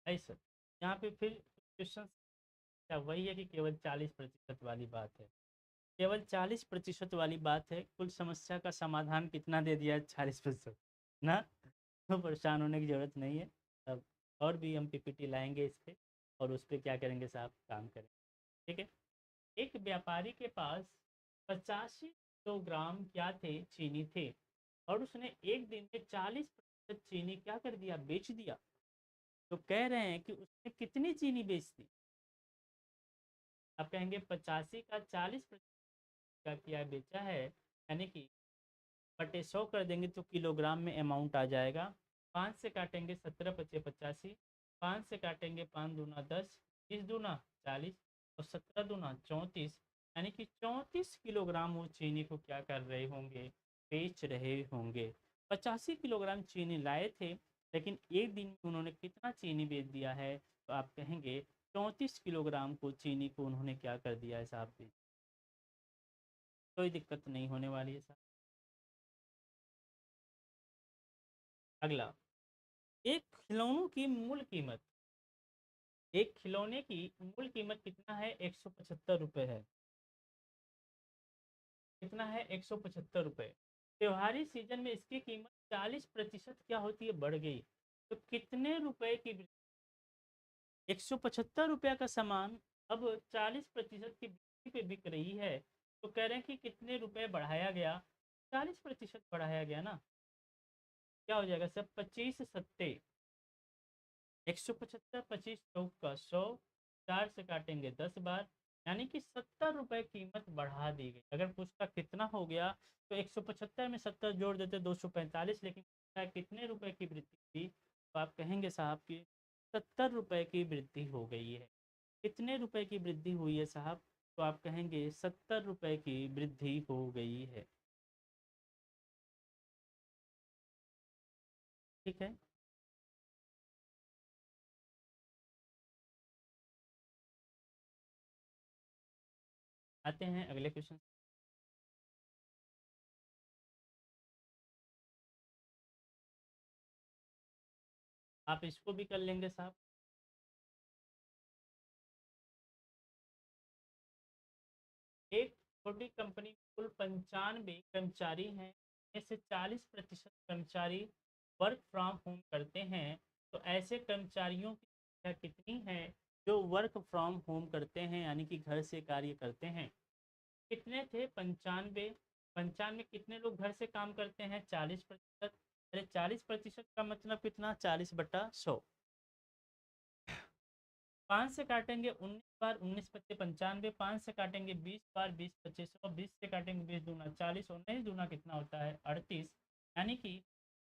ऐसा यहाँ पे फिर क्वेश्चन वही है कि केवल 40% वाली बात है, केवल 40% वाली बात है। कुल समस्या का समाधान कितना दे दिया है? 40% ना। तो परेशान होने की ज़रूरत नहीं है। अब और भी हम पीपीटी लाएंगे इस पे, और उस पर क्या करेंगे साहब, काम करेंगे। ठीक है। एक व्यापारी के पास 85 किलोग्राम क्या थे, चीनी थे, और उसने एक दिन में 40% चीनी क्या कर दिया, बेच दिया। तो कह रहे हैं कि उसने कितनी चीनी बेच दी। आप कहेंगे 85 का 40% का किया बेचा है, यानी कि बटे 100 कर देंगे तो किलोग्राम में अमाउंट आ जाएगा। 5 से काटेंगे 17×5 = 85, 5 से काटेंगे 5×2 = 10, 30×2 = 40, और 17×2 = 34, यानी कि 34 किलोग्राम वो चीनी को क्या कर रहे होंगे, बेच रहे होंगे। 85 किलोग्राम चीनी लाए थे, लेकिन एक दिन में उन्होंने कितना चीनी बेच दिया है? तो आप कहेंगे 34 किलोग्राम को चीनी को उन्होंने क्या कर दिया है साहब, बेच। कोई दिक्कत नहीं होने वाली है साहब। अगला, एक खिलौनों की मूल कीमत, एक खिलौने की मूल कीमत कितना है, 175 रुपये है। कितना है 175 रुपये। त्योहारी सीजन में इसकी कीमत 40% क्या होती है, बढ़ गई। तो कितने रुपए की 175 रुपया का सामान अब 40% की बिक्री पे बिक रही है, तो कह रहे हैं कि कितने रुपए बढ़ाया गया, 40% बढ़ाया गया ना। क्या हो जाएगा सब, 25 सत्ते 175, 25 चौक का 100, 4 से काटेंगे 10 बार, यानी कि 70 रुपये कीमत बढ़ा दी गई। अगर पूछता कितना हो गया तो 175 में 70 जोड़ देते 245, लेकिन कितने रुपए की वृद्धि हुई, तो आप कहेंगे साहब कि 70 रुपये की वृद्धि हो गई है। कितने रुपए की वृद्धि हुई है साहब, तो आप कहेंगे 70 रुपये की वृद्धि हो गई है। ठीक है, आते हैं अगले क्वेश्चन। आप इसको भी कर लेंगे साहब। एक छोटी कंपनी में कुल 95 कर्मचारी हैं, में से 40% कर्मचारी वर्क फ्रॉम होम करते हैं। तो ऐसे कर्मचारियों की संख्या कितनी है जो वर्क फ्रॉम होम करते हैं, यानी कि घर से कार्य करते हैं। कितने थे, 95। 95 कितने लोग घर से काम करते हैं, 40%। अरे 40% का मतलब कितना, 40/100। 5 से काटेंगे 19 बार, 19×5 = 95। 5 से काटेंगे 20 बार, 20×25 100। 20 से काटेंगे 20×2 = 40, 19 दूना कितना होता है, 38। यानी कि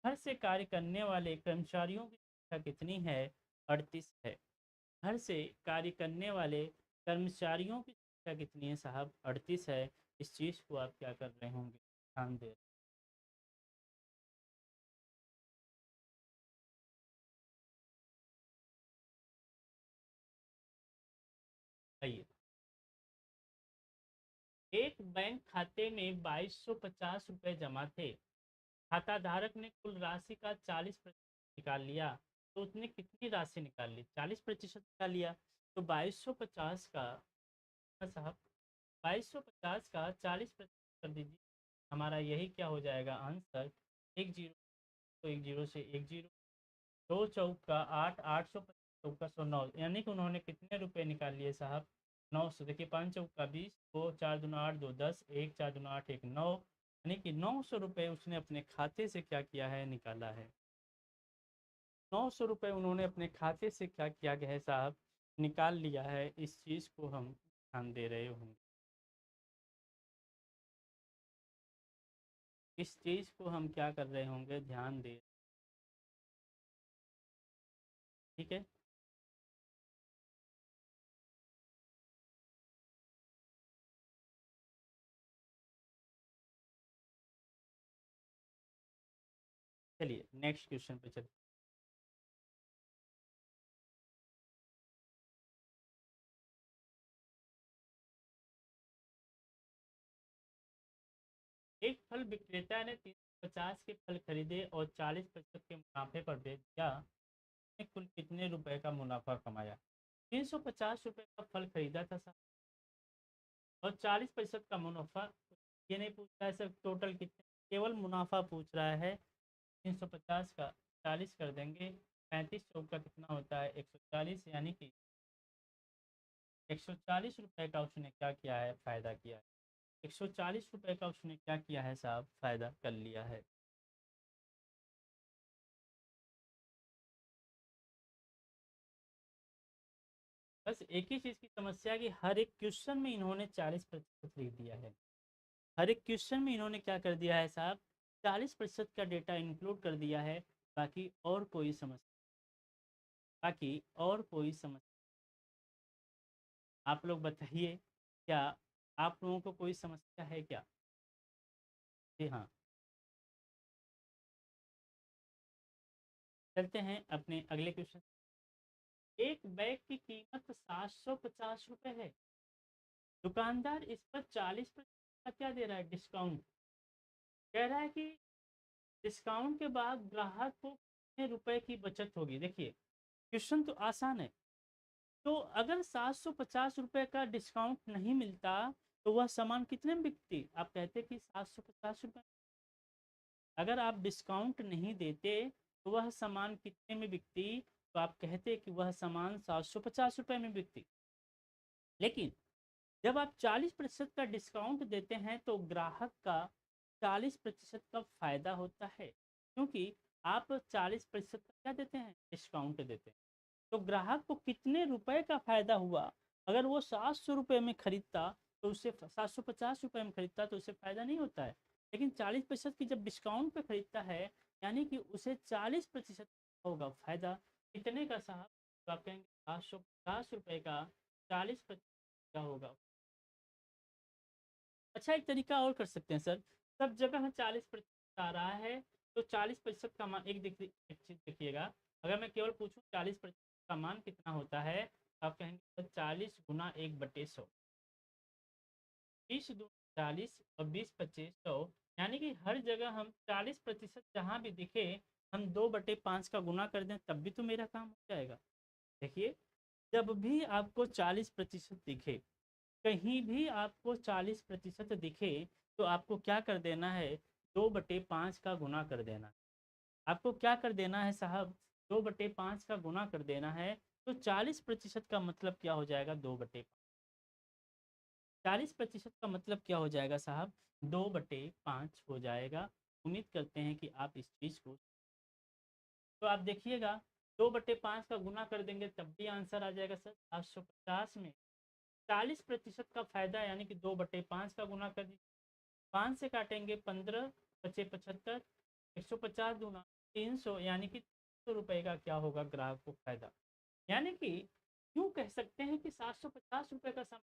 घर से कार्य करने वाले कर्मचारियों की संख्या कितनी है, 38 है। घर से कार्य करने वाले कर्मचारियों की संख्या कितनी है साहब, 38 है। इस चीज़ को आप क्या कर रहे होंगे, ध्यान दे रहिए। एक बैंक खाते में 2250 रुपये जमा थे। खाता धारक ने कुल राशि का 40% निकाल लिया, तो उसने कितनी राशि निकाल ली, 40% निकाल लिया। तो 2250 का, हाँ साहब, 2250 का 40% कर दीजिए। हमारा यही क्या हो जाएगा आंसर, एक जीरो। तो एक जीरो से एक जीरो, 2 चौक का 8, 800 यानी कि उन्होंने कितने रुपए निकाल लिए साहब, 900। देखिए 5 चौक का 20, 2 4 दूना 8, 2 10, 1 4 दूना 8, 1 9, यानी कि 900 रुपये उसने अपने खाते से क्या किया है, निकाला है। 900 रुपये उन्होंने अपने खाते से क्या किया गया है साहब, निकाल लिया है। इस चीज़ को हम ध्यान दे रहे होंगे, इस चीज़ को हम क्या कर रहे होंगे, ध्यान दे। ठीक है, चलिए नेक्स्ट क्वेश्चन पे चलते। एक फल विक्रेता ने 350 के फल खरीदे और 40% के मुनाफे पर बेच दिया। उसने कुल कितने रुपए का मुनाफा कमाया। 350 रुपये का फल खरीदा था साहब, और 40% का मुनाफा। ये नहीं पूछ रहा है सर टोटल कितने, केवल मुनाफा पूछ रहा है। 350 का 40 कर देंगे, 35 चौक का कितना होता है, 140। यानी कि 140 रुपये का उसने क्या किया है, फ़ायदा किया है। 140 रुपये का उसने क्या किया है साहब, फ़ायदा कर लिया है। बस एक ही चीज़ की समस्या कि हर एक क्वेश्चन में इन्होंने 40% लिख दिया है। हर एक क्वेश्चन में इन्होंने क्या कर दिया है साहब, 40% का डेटा इंक्लूड कर दिया है। बाकी और कोई समस्या, बाकी और कोई समस्या, आप लोग बताइए, क्या आप लोगों को कोई समस्या है क्या। जी हाँ, चलते हैं अपने अगले क्वेश्चन। एक बैग की कीमत 750 रुपये है। दुकानदार इस पर 40% का क्या दे रहा है, डिस्काउंट। कह रहा है कि डिस्काउंट के बाद ग्राहक को कितने रुपए की बचत होगी। देखिए क्वेश्चन तो आसान है। तो अगर 750 रुपये का डिस्काउंट नहीं मिलता, तो वह सामान कितने में बिकती? आप कहते कि 750 रुपये। अगर आप डिस्काउंट नहीं देते तो वह सामान कितने में बिकती? तो आप कहते कि वह सामान 750 रुपये में बिकती। लेकिन जब आप 40% का डिस्काउंट देते हैं तो ग्राहक का 40% का फ़ायदा होता है, क्योंकि आप 40% का क्या देते हैं? डिस्काउंट देते हैं। तो ग्राहक को कितने रुपए का फ़ायदा हुआ? अगर वो 700 रुपये में खरीदता तो उससे 750 रुपये में खरीदता तो उसे फ़ायदा नहीं होता है। लेकिन 40% की जब डिस्काउंट पे खरीदता है, यानी कि उसे 40% होगा फ़ायदा। कितने का साहब? तो आप कहेंगे 750 रुपये का 40% का होगा। अच्छा, एक तरीका और कर सकते हैं सर। सब जगह 40% आ रहा है, तो 40% का मान एक चीज़ देखिएगा। अगर मैं केवल पूछूं 40% का मान कितना होता है, तो आप कहेंगे सर 40 × 1/100। 20 × 40 और 20 × 25 100। यानी कि हर जगह हम 40% जहाँ भी दिखे, हम 2/5 का गुना कर दें तब भी तो मेरा काम हो जाएगा। देखिए, जब भी आपको 40% दिखे, कहीं भी आपको 40% दिखे, तो आपको क्या कर देना है? 2/5 का गुना कर देना है। आपको क्या कर देना है साहब? 2/5 का गुना कर देना है। तो 40% का मतलब क्या हो जाएगा? 2/5। 40% का मतलब क्या हो जाएगा साहब? 2/5 हो जाएगा। उम्मीद करते हैं कि आप इस चीज़ को, तो आप देखिएगा 2/5 का गुना कर देंगे तब भी आंसर आ जाएगा सर 750 में। 40% का फायदा, यानी कि 2/5 का गुना कर दीजिए। 5 से काटेंगे 15, बचे 75, 150 दूना 300, यानी कि 300 रुपये का क्या होगा ग्राहक को फायदा। यानी कि यूँ कह सकते हैं कि 750 रुपये का सामान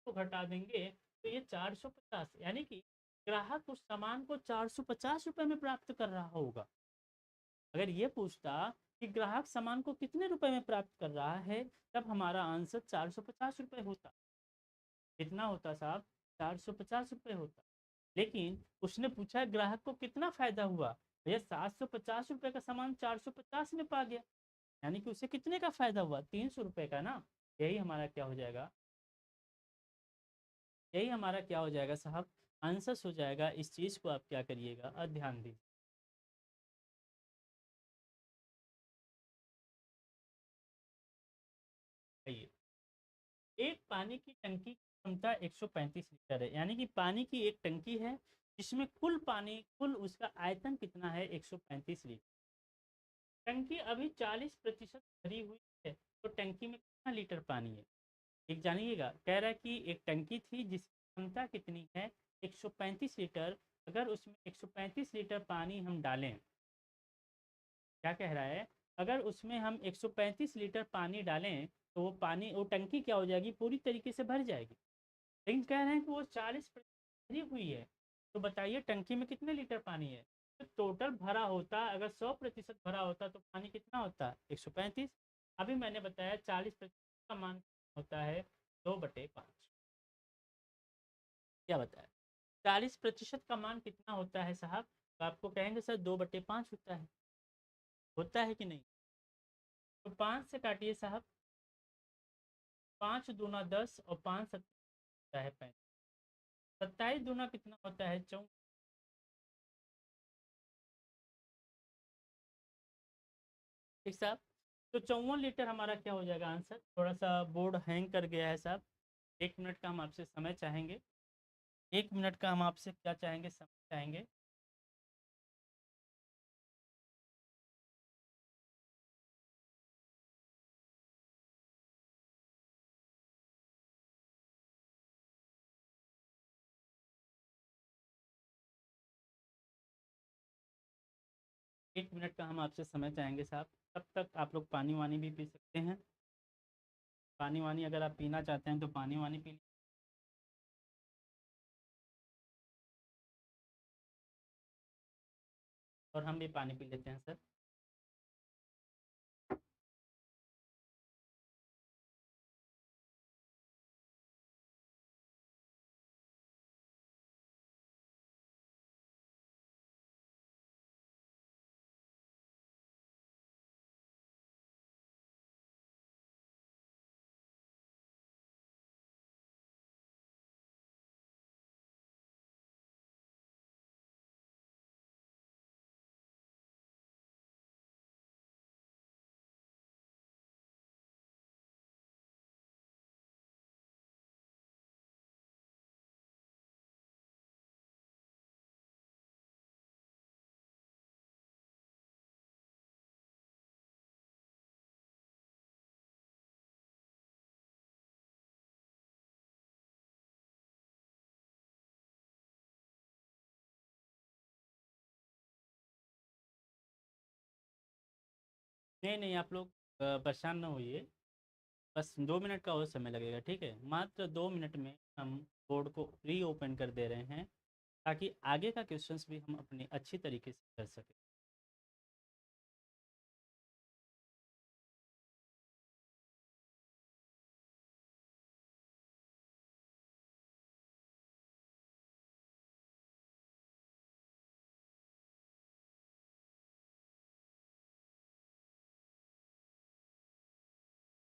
को घटा देंगे तो ये 450, यानी कि ग्राहक उस सामान को 450 रुपये में प्राप्त कर रहा होगा। अगर ये पूछता कि ग्राहक सामान को कितने रुपए में प्राप्त कर रहा है, तब हमारा आंसर 450 रुपये होता। कितना होता साहब? 450 रुपये होता। लेकिन उसने पूछा ग्राहक को कितना फायदा हुआ? भैया 750 रुपये का सामान 450 में पा गया, यानी कि उसे कितने का फायदा हुआ? 300 रुपये का ना। यही हमारा क्या हो जाएगा? यही हमारा क्या हो जाएगा साहब? आंसर हो जाएगा। इस चीज़ को आप क्या करिएगा? ध्यान दीजिए। एक पानी की टंकी की क्षमता 135 लीटर है, यानी कि पानी की एक टंकी है जिसमें कुल उसका आयतन कितना है? 135 लीटर। टंकी अभी 40% भरी हुई है, तो टंकी में कितना लीटर पानी है? एक जानिएगा, कह रहा है कि एक टंकी थी जिसकी क्षमता कितनी है? 135 लीटर। अगर उसमें 135 लीटर पानी हम डालें, क्या कह रहा है? अगर उसमें हम 135 लीटर पानी डालें तो वो टंकी क्या हो जाएगी? पूरी तरीके से भर जाएगी। लेकिन कह रहे हैं कि वो 40% भरी हुई है। तो बताइए टंकी में कितने लीटर पानी है? तो टोटल भरा होता, अगर 100% भरा होता तो पानी कितना होता? 135। अभी मैंने बताया 40% का मान होता है 2/5। क्या बताया? 40% का मान कितना होता है साहब? तो आपको कहेंगे सर 2/5 होता है। होता है कि नहीं? तो 5 से काटिए साहब। 5 दूना 10 और 5 होता है 35। 27 दूना कितना होता है? 24। ठीक साहब। तो 54 लीटर हमारा क्या हो जाएगा आंसर? थोड़ा सा बोर्ड हैंग कर गया है साहब। 1 मिनट का हम आपसे समय चाहेंगे। 1 मिनट का हम आपसे क्या चाहेंगे? समय चाहेंगे। एक मिनट का हम आपसे समय चाहेंगे साहब। तब तक आप लोग पानी वानी भी पी सकते हैं। पानी वानी अगर आप पीना चाहते हैं तो पानी वानी पी। और हम भी पानी पी लेते हैं सर। नहीं नहीं, आप लोग परेशान ना होइए। बस 2 मिनट का और समय लगेगा, ठीक है? मात्र 2 मिनट में हम बोर्ड को री ओपन कर दे रहे हैं, ताकि आगे का क्वेश्चंस भी हम अपनी अच्छी तरीके से कर सकें।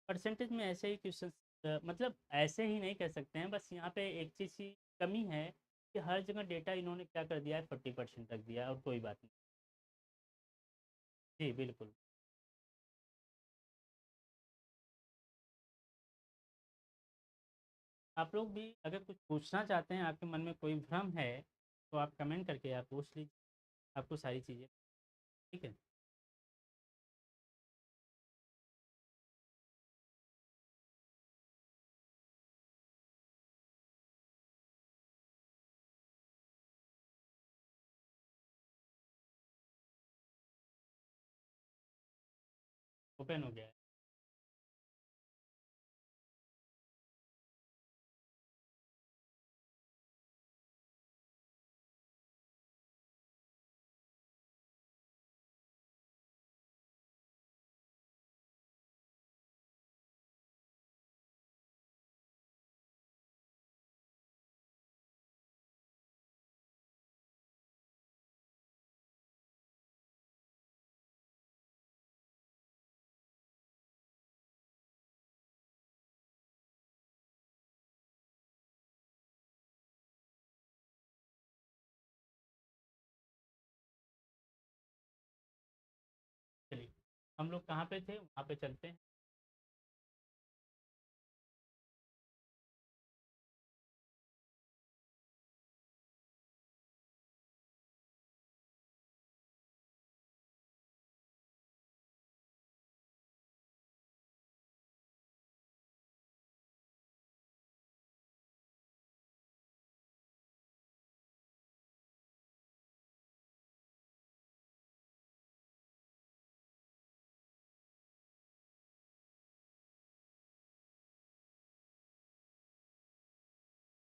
परसेंटेज में ऐसे ही क्वेश्चन, मतलब ऐसे ही नहीं कह सकते हैं, बस यहाँ पे एक चीज़ की कमी है कि हर जगह डेटा इन्होंने क्या कर दिया है, 40% रख दिया है, और कोई बात नहीं। जी बिल्कुल। आप लोग भी अगर कुछ पूछना चाहते हैं, आपके मन में कोई भ्रम है, तो आप कमेंट करके आप पूछ लीजिए, आपको सारी चीज़ें, ठीक है? ओपन हो गया है। चलिए, हम लोग कहाँ पे थे, वहाँ पे चलते हैं।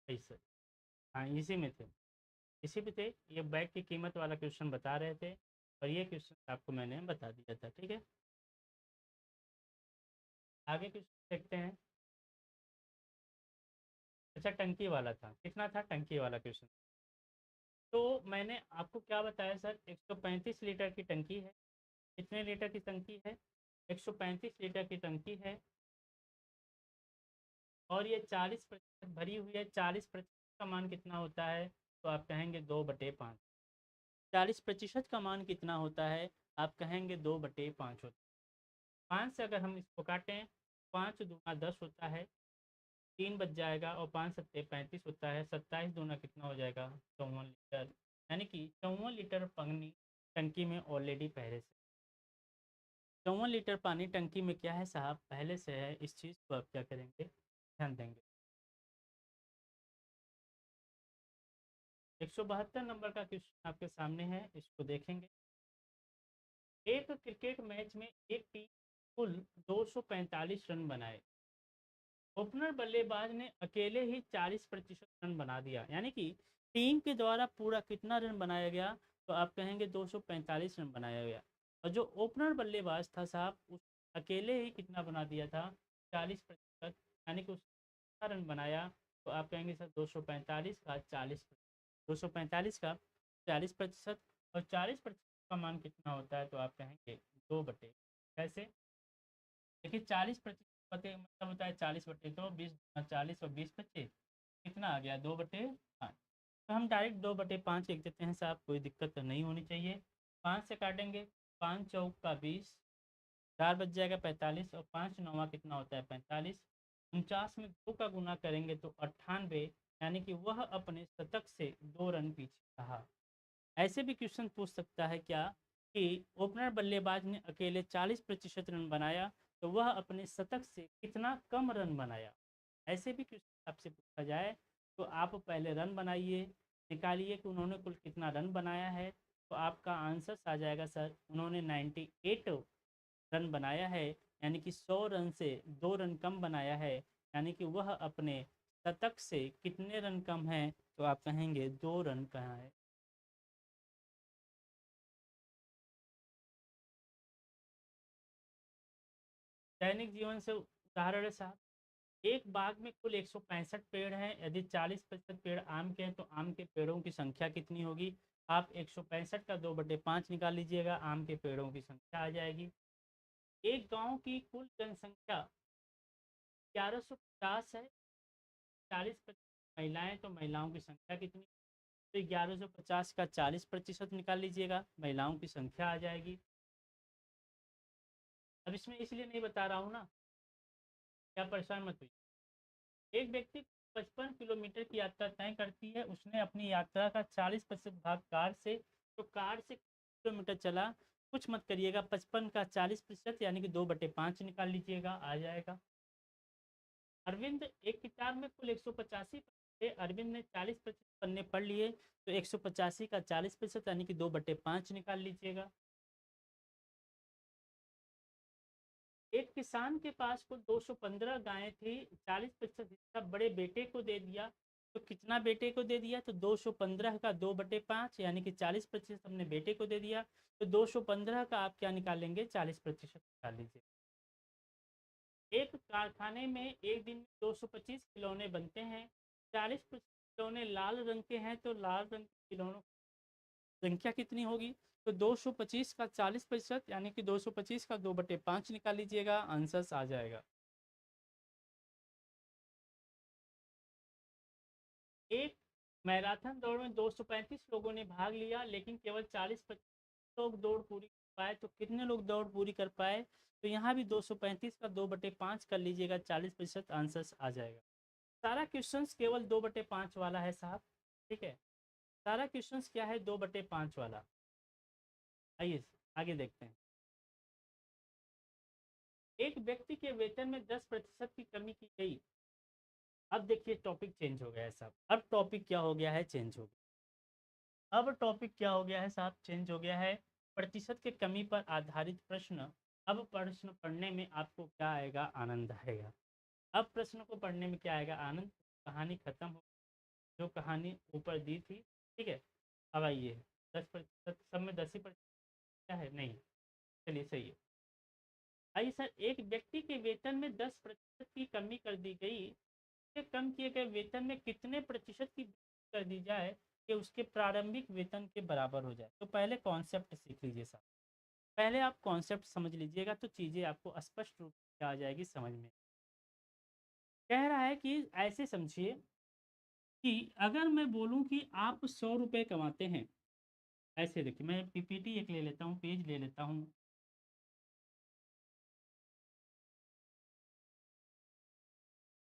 ऐसे, हाँ इसी में थे, इसी पे थे। ये बैग की कीमत वाला क्वेश्चन बता रहे थे, और ये क्वेश्चन आपको मैंने बता दिया था, ठीक है? आगे क्वेश्चन देखते हैं। अच्छा, टंकी वाला था, कितना था टंकी वाला क्वेश्चन? तो मैंने आपको क्या बताया सर, 135 लीटर की टंकी है। कितने लीटर की टंकी है? 135 लीटर की टंकी है, और ये 40% भरी हुई है। 40% का मान कितना होता है? तो आप कहेंगे 2/5। 40% का मान कितना होता है? आप कहेंगे 2/5 होता है। 5 से अगर हम इसको काटें, 5 दूना 10 होता है, 3 बच जाएगा, और 5 सत्ते 35 होता है, 27 दूना कितना हो जाएगा? 54 लीटर। यानी कि 54 लीटर पानी टंकी में ऑलरेडी पहले से। 54 लीटर पानी टंकी में क्या है साहब, पहले से है। इस चीज़ को आप क्या करेंगे, ध्यान देंगे। 172 नंबर का क्वेश्चन आपके सामने है, इसको देखेंगे। एक क्रिकेट मैच में एक टीम कुल 245 रन बनाए। ओपनर बल्लेबाज ने अकेले ही 40% रन बना दिया, यानी कि टीम के द्वारा पूरा कितना रन बनाया गया? तो आप कहेंगे 245 रन बनाया गया। और जो ओपनर बल्लेबाज था साहब, उस अकेले ही कितना बना दिया था? 40%। यानी कि उसने रन बनाया, तो आप कहेंगे सर 245 का 40, 245 का 40%। और 40% का मान कितना होता है? तो आप कहेंगे 2/, कैसे? देखिए 40% मतलब होता है 40/2, 20 40 और 20 बचे, कितना आ गया? 2/5। तो हम डायरेक्ट 2/5 लिख देते हैं साहब, कोई दिक्कत तो नहीं होनी चाहिए। 5 से काटेंगे, 5 चौक का 20, 4 बच जाएगा 45, और 5 9 कितना होता है? 45। 49 में 2 का गुना करेंगे तो 98, यानी कि वह अपने शतक से 2 रन पीछे रहा। ऐसे भी क्वेश्चन पूछ सकता है क्या, कि ओपनर बल्लेबाज ने अकेले 40% रन बनाया, तो वह अपने शतक से कितना कम रन बनाया? ऐसे भी क्वेश्चन आपसे पूछा जाए, तो आप पहले रन बनाइए, निकालिए कि उन्होंने कुल कितना रन बनाया है। तो आपका आंसर आ जाएगा सर, उन्होंने 98 रन बनाया है, यानी कि 100 रन से 2 रन कम बनाया है, यानी कि वह अपने शतक से कितने रन कम है, तो आप कहेंगे 2 रन कहाँ है। दैनिक जीवन से उदाहरण है साहब, एक बाग में कुल 165 पेड़ हैं, यदि 40% पेड़ आम के हैं तो आम के पेड़ों की संख्या कितनी होगी। आप 165 का 2/5 निकाल लीजिएगा, आम के पेड़ों की संख्या आ जाएगी। एक गांव की कुल जनसंख्या 1150 है, 40% महिलाएं, तो महिलाओं की संख्या कितनी, तो 1150 का 40% निकाल लीजिएगा, महिलाओं की संख्या आ जाएगी। अब इसमें इसलिए नहीं बता रहा हूँ ना, क्या परेशान मत हुई। एक व्यक्ति 55 किलोमीटर की यात्रा तय करती है, उसने अपनी यात्रा का 40% भाग कार से, तो कार से किलोमीटर चला, कुछ मत करिएगा, 55 का 40% यानी कि 2/5 निकाल लीजिएगा, आ जाएगा। अरविंद, एक किताब में कुल 185 थे, अरविंद ने 40% पन्ने पढ़ लिए, तो 185 का 40% यानी कि 2/5 निकाल लीजिएगा। एक किसान के पास कुल 215 गायें थी, 40% हिस्सा बड़े बेटे को दे दिया, तो कितना बेटे को दे दिया, तो 215 का 2/5 यानी कि 40% हमने बेटे को दे दिया, तो 215 का आप क्या निकालेंगे, 40% निकाल लीजिए। एक कारखाने में एक दिन में 225 खिलौने बनते हैं, 40% खिलौने लाल रंग के हैं, तो लाल रंग के खिलौनों की संख्या कितनी होगी, तो 225 का 40% यानी कि 225 का 2/5 निकाल लीजिएगा, आंसर आ जाएगा। एक मैराथन दौड़ में 235 लोगों ने भाग लिया, लेकिन केवल 40 लोग दौड़ पूरी कर पाए, तो कितने लोग दौड़ पूरी कर पाए, तो यहाँ भी 235 का 2/5 कर लीजिएगा, 40% आंसर आ जाएगा। सारा क्वेश्चंस केवल 2/5 वाला है साहब, ठीक है, सारा क्वेश्चंस क्या है, 2/5 वाला। आइए आगे देखते हैं। एक व्यक्ति के वेतन में 10% की कमी की गई। अब देखिए टॉपिक चेंज हो गया है साहब, अब टॉपिक क्या हो गया है, चेंज हो गया। अब टॉपिक क्या हो गया है साहब, चेंज हो गया है। प्रतिशत के कमी पर आधारित प्रश्न। अब प्रश्न पढ़ने में आपको क्या आएगा, आनंद आएगा। अब प्रश्न को पढ़ने में क्या आएगा, आनंद। कहानी खत्म हो, जो कहानी ऊपर दी थी, ठीक है। अब आइए, 10% सब में 10% क्या है, नहीं, चलिए सही है। आइए सर, एक व्यक्ति के वेतन में 10% की कमी कर दी गई, उसके कम किए गए वेतन में कितने प्रतिशत की वृद्धि कर दी जाए कि उसके प्रारंभिक वेतन के बराबर हो जाए। तो पहले कॉन्सेप्ट सीख लीजिए साहब, पहले आप कॉन्सेप्ट समझ लीजिएगा, तो चीज़ें आपको स्पष्ट रूप से आ जाएगी समझ में। कह रहा है कि ऐसे समझिए कि अगर मैं बोलूं कि आप 100 रुपये कमाते हैं, ऐसे देखिए, मैं पीपीटी एक ले लेता हूँ, पेज ले लेता हूँ।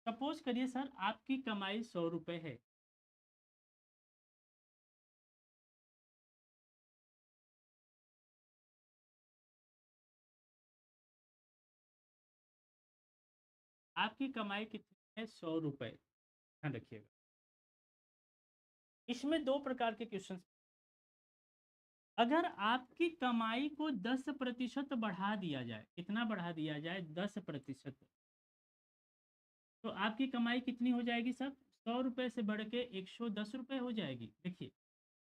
सपोज करिए सर, आपकी कमाई 100 रुपये है। आपकी कमाई कितनी है, 100 रुपये, ध्यान रखिएगा। इसमें दो प्रकार के क्वेश्चन। अगर आपकी कमाई को 10% बढ़ा दिया जाए, कितना बढ़ा दिया जाए, 10%, तो आपकी कमाई कितनी हो जाएगी सब, 100 रुपये से बढ़ के 110 रुपये हो जाएगी। देखिए,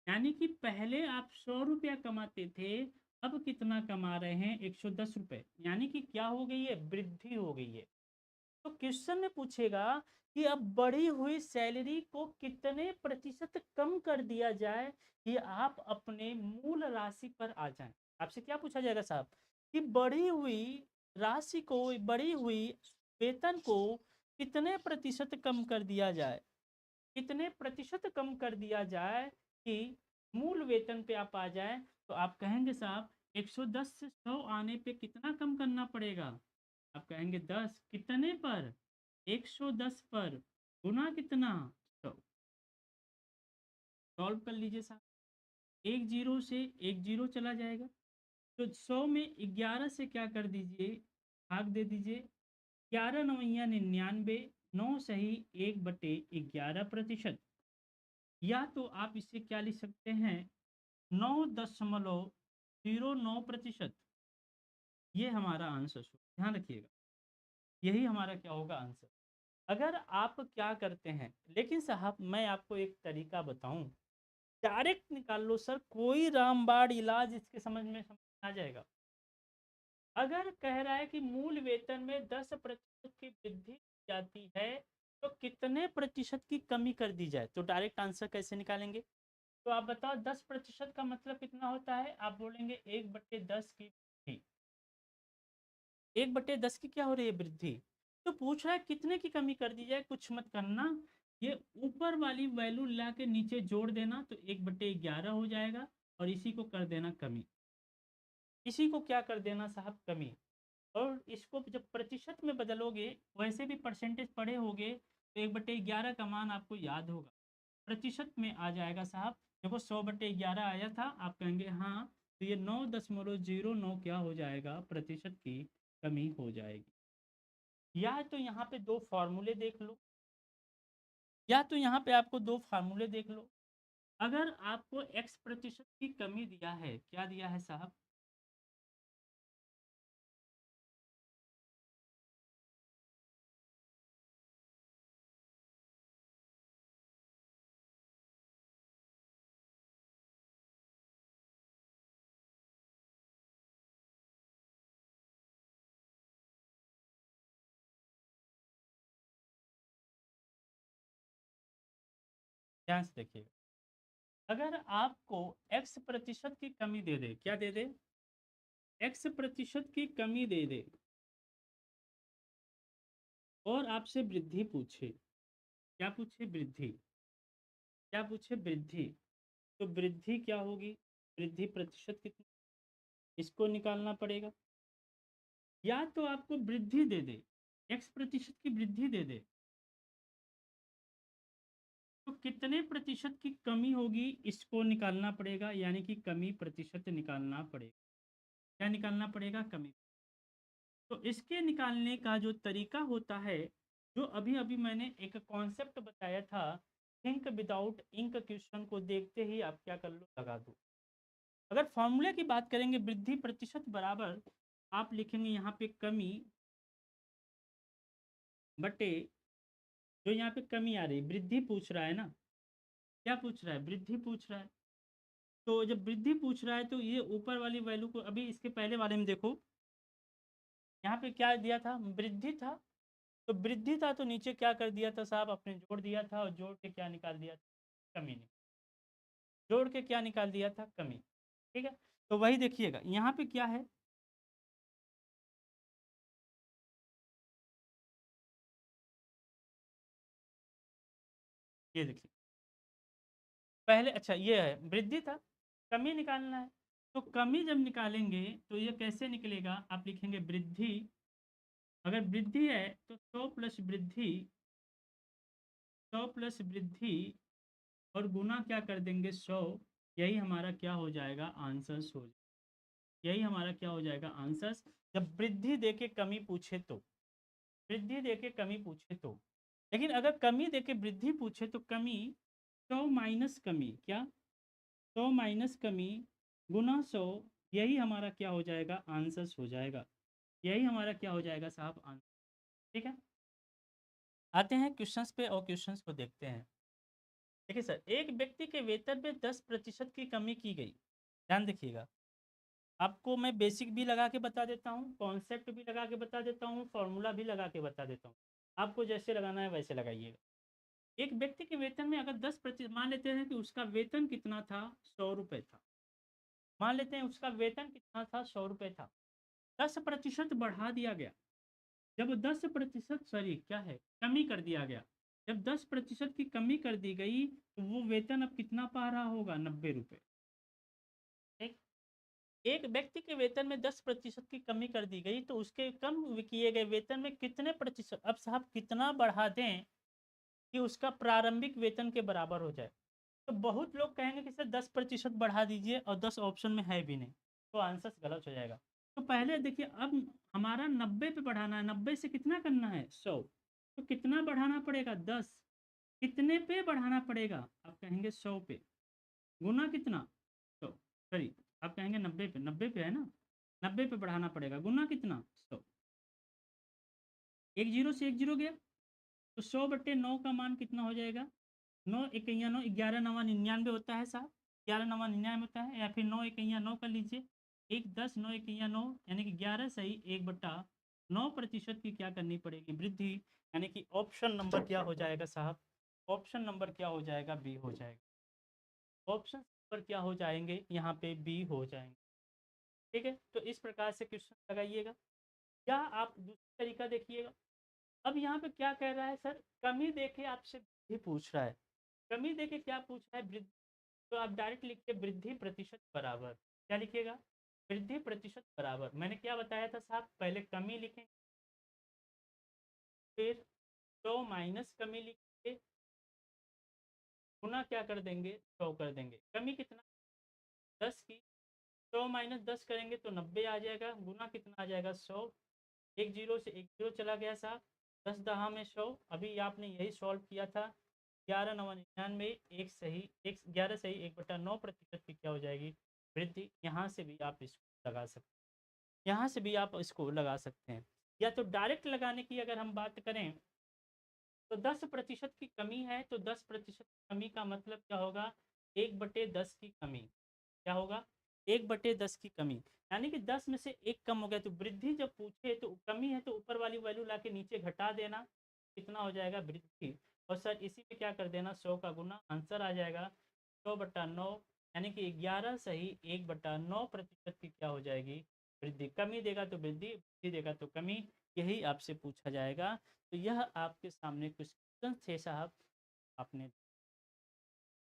यानी कि पहले आप 100 रुपया कमाते थे, अब कितना कमा रहे हैं, 110 रुपये, यानी कि क्या हो गई है, वृद्धि हो गई है। तो क्वेश्चन में पूछेगा कि अब बढ़ी हुई सैलरी को कितने प्रतिशत कम कर दिया जाए कि आप अपने मूल राशि पर आ जाएं। आपसे क्या पूछा जाएगा साहब, कि बढ़ी हुई राशि को, बढ़ी हुई वेतन को कितने प्रतिशत कम कर दिया जाए, कितने प्रतिशत कम कर दिया जाए कि मूल वेतन पे आप आ जाएं। तो आप कहेंगे साहब, 110 से 100 आने पे कितना कम करना पड़ेगा, आप कहेंगे 10, कितने पर, 110 पर, गुना कितना, 100। सॉल्व कर लीजिए साहब, एक जीरो से एक जीरो चला जाएगा, तो 100 में 11 से क्या कर दीजिए, भाग दे दीजिए, 11×9 = 99, 9 सही 1/11%। या तो आप इसे क्या लिख सकते हैं, 9.09%। ये हमारा आंसर होगा, ध्यान रखिएगा, यही हमारा क्या होगा आंसर। अगर आप क्या करते हैं, लेकिन साहब मैं आपको एक तरीका बताऊं, डायरेक्ट निकाल लो सर, कोई रामबाण इलाज इसके समझ आ जाएगा। अगर कह रहा है कि मूल वेतन में 10% की वृद्धि की जाती है तो कितने प्रतिशत की कमी कर दी जाए, तो डायरेक्ट आंसर कैसे निकालेंगे। तो आप बताओ 10% का मतलब कितना होता है, आप बोलेंगे 1/10 की वृद्धि। 1/10 की क्या हो रही है वृद्धि, तो पूछ रहा है कितने की कमी कर दी जाए। कुछ मत करना, ये ऊपर वाली वैल्यू ला के नीचे जोड़ देना तो 1/11 हो जाएगा, और इसी को कर देना कमी, इसी को क्या कर देना साहब कमी। और इसको जब प्रतिशत में बदलोगे, वैसे भी परसेंटेज पढ़े होगे तो 1/11 का मान आपको याद होगा, प्रतिशत में आ जाएगा साहब। देखो 100/11 आया था, आप कहेंगे हाँ, तो ये 9.09 क्या हो जाएगा, प्रतिशत की कमी हो जाएगी। या तो यहाँ पे दो फार्मूले देख लो, या तो यहाँ पे आपको दो फार्मूले देख लो। अगर आपको x% की कमी दिया है, क्या दिया है साहब, ध्यान से देखिएगा। अगर आपको x% की कमी दे दे, क्या दे दे, x% की कमी दे दे, और आपसे वृद्धि पूछे, क्या पूछे वृद्धि, क्या पूछे वृद्धि, तो वृद्धि क्या होगी, वृद्धि प्रतिशत कितना, इसको निकालना पड़ेगा। या तो आपको वृद्धि दे दे, x% की वृद्धि दे दे, तो कितने प्रतिशत की कमी होगी, इसको निकालना पड़ेगा, यानी कि कमी प्रतिशत निकालना पड़ेगा। क्या निकालना पड़ेगा, कमी। तो इसके निकालने का जो तरीका होता है, जो अभी अभी मैंने एक कॉन्सेप्ट बताया था, थिंक विदाउट इंक, क्वेश्चन को देखते ही आप क्या कर लो, लगा दो। अगर फॉर्मूले की बात करेंगे, वृद्धि प्रतिशत बराबर आप लिखेंगे यहाँ पे कमी बटे, जो यहाँ पे कमी आ रही, वृद्धि पूछ रहा है ना, क्या पूछ रहा है, वृद्धि पूछ रहा है। तो जब वृद्धि पूछ रहा है तो ये ऊपर वाली वैल्यू को, अभी इसके पहले वाले में देखो, यहाँ पे क्या दिया था, वृद्धि था, तो वृद्धि था तो नीचे क्या कर दिया था साहब, आपने जोड़ दिया था, और जोड़ के क्या निकाल दिया था, कमी निकाल, जोड़ के क्या निकाल दिया था, कमी। ठीक है, तो वही देखिएगा यहाँ पे क्या है, ये देखिए पहले, अच्छा ये है वृद्धि था, कमी निकालना है। तो कमी जब निकालेंगे तो ये कैसे निकलेगा, आप लिखेंगे वृद्धि, अगर वृद्धि है तो 100 प्लस वृद्धि, 100 प्लस वृद्धि, और गुना क्या कर देंगे 100, यही हमारा क्या हो जाएगा, आंसर्स हो, यही हमारा क्या हो जाएगा, आंसर्स। जब वृद्धि देके कमी पूछे तो, वृद्धि देके कमी पूछे तो, लेकिन अगर कमी देके वृद्धि पूछे तो कमी, 100 माइनस कमी, क्या 100 माइनस कमी गुना 100, यही हमारा क्या हो जाएगा, आंसर्स हो जाएगा, यही हमारा क्या हो जाएगा साहब, आंसर। ठीक है, आते हैं क्वेश्चंस पे और क्वेश्चंस को देखते हैं। देखिए सर, एक व्यक्ति के वेतन में 10% की कमी की गई, ध्यान देखिएगा, आपको मैं बेसिक भी लगा के बता देता हूँ, कॉन्सेप्ट भी लगा के बता देता हूँ, फॉर्मूला भी लगा के बता देता हूँ, आपको जैसे लगाना है वैसे लगाइएगा। एक व्यक्ति के वेतन में अगर 10%, मान लेते हैं कि उसका वेतन कितना था, 100 रुपये था, मान लेते हैं उसका वेतन कितना था, 100 रुपये था, 10% बढ़ा दिया गया। जब 10%, सॉरी क्या है, कमी कर दिया गया, जब 10% की कमी कर दी गई तो वो वेतन अब कितना पा रहा होगा, 90 रुपये। ठीक, एक व्यक्ति के वेतन में 10% की कमी कर दी गई तो उसके कम किए गए वेतन में कितने प्रतिशत, अब साहब कितना बढ़ा दें कि उसका प्रारंभिक वेतन के बराबर हो जाए। तो बहुत लोग कहेंगे कि सर 10% बढ़ा दीजिए, और 10 ऑप्शन में है भी नहीं, तो आंसर गलत हो जाएगा। तो पहले देखिए, अब हमारा 90 पे बढ़ाना है, 90 से कितना करना है, 100, तो कितना बढ़ाना पड़ेगा, 10, कितने पे बढ़ाना पड़ेगा, आप कहेंगे 100 पे, गुना कितना, 100, सॉरी आप कहेंगे 90 पे, 90 पे है ना, 90 पे बढ़ाना पड़ेगा, गुना कितना 100, एक जीरो से एक जीरो गया तो 100/9 का मान कितना हो जाएगा, 9 इकैया 9, 11 नवा 99 होता है साहब, 11 नवा 99 होता है, या फिर 9 इकैया 9 कर लीजिए, एक 10 9 इकैया 9 यानी कि 11 सही 1/9% की क्या करनी पड़ेगी, वृद्धि। यानी कि ऑप्शन नंबर क्या हो जाएगा साहब, ऑप्शन नंबर क्या हो जाएगा, बी हो जाएगा। ऑप्शन नंबर क्या हो जाएंगे यहाँ पे, बी हो जाएंगे। ठीक है, तो इस प्रकार से क्वेश्चन लगाइएगा, या आप दूसरा तरीका देखिएगा। अब यहाँ पे क्या कह रहा है सर, कमी देके आपसे वृद्धि पूछ रहा है, कमी देके क्या पूछ रहा है, वृद्धि। तो आप डायरेक्ट लिखिए वृद्धि प्रतिशत बराबर, क्या लिखिएगा, वृद्धि प्रतिशत बराबर, मैंने क्या बताया था साहब, पहले कमी लिखें, फिर 100 माइनस कमी लिखेंगे, गुना क्या कर देंगे, 100 कर देंगे, कमी कितना 10 की, 100 माइनस 10 करेंगे तो 90 आ जाएगा, गुना कितना आ जाएगा 100, एक जीरो से एक जीरो चला गया साहब, 10 दहा में 100, अभी आपने यही सॉल्व किया था, 11 नवा 99, एक सही एक 11 सही 1/9% की क्या हो जाएगी, वृद्धि। यहाँ से भी आप इसको लगा सकते हैं, यहाँ से भी आप इसको लगा सकते हैं, या तो डायरेक्ट लगाने की अगर हम बात करें तो 10% की कमी है, तो 10% कमी का मतलब क्या होगा, 1/10 की कमी, क्या होगा, 1/10 की कमी, यानी कि 10 में से एक कम हो गया, तो वृद्धि जब पूछे तो कमी है तो ऊपर वाली वैल्यू ला के नीचे घटा देना, कितना हो जाएगा, वृद्धि। और सर इसी पे क्या कर देना, 100 का गुना, आंसर आ जाएगा 100/9, यानी कि 11 सही 1/9% की क्या हो जाएगी, वृद्धि। कमी देगा तो वृद्धि, वृद्धि देगा तो कमी, यही आपसे पूछा जाएगा। तो यह आपके सामने कुछ क्वेश्चन थे साहब, आपने।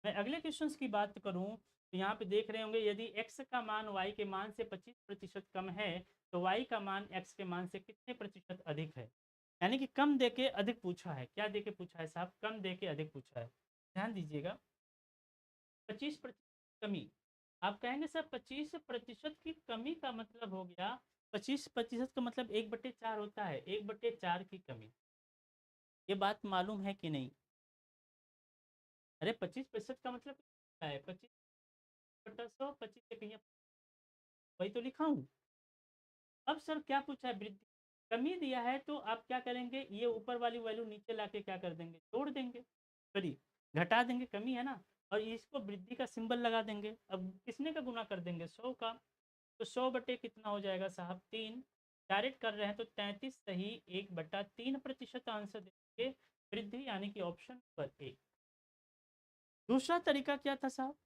मैं अगले क्वेश्चंस की बात करूं तो यहाँ पे देख रहे होंगे, यदि x का मान y के मान से 25% कम है तो y का मान x के मान से कितने प्रतिशत अधिक है। यानी कि कम देके अधिक पूछा है, क्या देके पूछा है साहब, कम देके अधिक पूछा है। ध्यान दीजिएगा, 25% कमी, आप कहेंगे सर 25% की कमी का मतलब हो गया, 25% का मतलब 1/4 होता है, 1/4 की कमी, ये बात मालूम है कि नहीं। अरे 25% का मतलब क्या है, 25/100, 25 से कहीं, वही तो लिखा हूँ। अब सर क्या पूछा है, वृद्धि, कमी दिया है तो आप क्या करेंगे, ये ऊपर वाली वैल्यू नीचे लाके क्या कर देंगे, जोड़ देंगे, सॉरी घटा देंगे, कमी है ना, और इसको वृद्धि का सिंबल लगा देंगे। अब किसने का गुना कर देंगे, 100 का, तो 100 कितना हो जाएगा साहब, 3, डायरेक्ट कर रहे हैं तो 33 सही 1/3% आंसर देंगे, वृद्धि, यानी कि ऑप्शन पर ए। दूसरा तरीका क्या था साहब,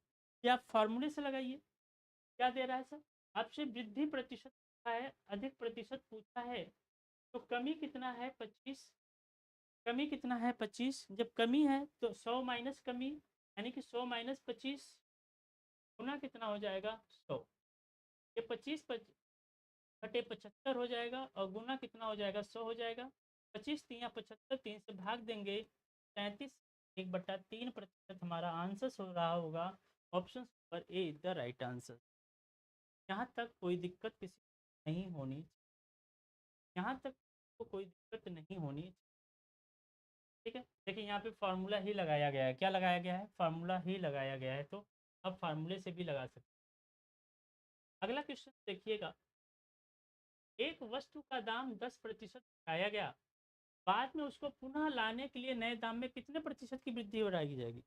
कि आप फॉर्मूले से लगाइए, क्या दे रहा है सर, आपसे वृद्धि प्रतिशत पूछा है, अधिक प्रतिशत पूछा है, तो कमी कितना है 25, कमी कितना है 25, जब कमी है तो 100 माइनस कमी, यानी कि 100 माइनस 25, गुना कितना हो जाएगा 100, ये 25/75 हो जाएगा, और गुना कितना हो जाएगा 100 हो जाएगा, 25×3 = 75, 3 से भाग देंगे, 33, 1/3% हमारा आंसर हो रहा होगा, ऑप्शन पर ए द राइट आंसर। यहाँ तक कोई दिक्कत किसी नहीं होनी, यहाँ तक को कोई दिक्कत नहीं होनी, ठीक है। देखिए यहाँ पे फार्मूला ही लगाया गया है, क्या लगाया गया है, फार्मूला ही लगाया गया है, तो अब फार्मूले से भी लगा सकते हैं। अगला क्वेश्चन देखिएगा, एक वस्तु का दाम 10% बढ़ाया गया, बाद में उसको पुनः लाने के लिए नए दाम में कितने प्रतिशत की वृद्धि बढ़ाई जाएगी।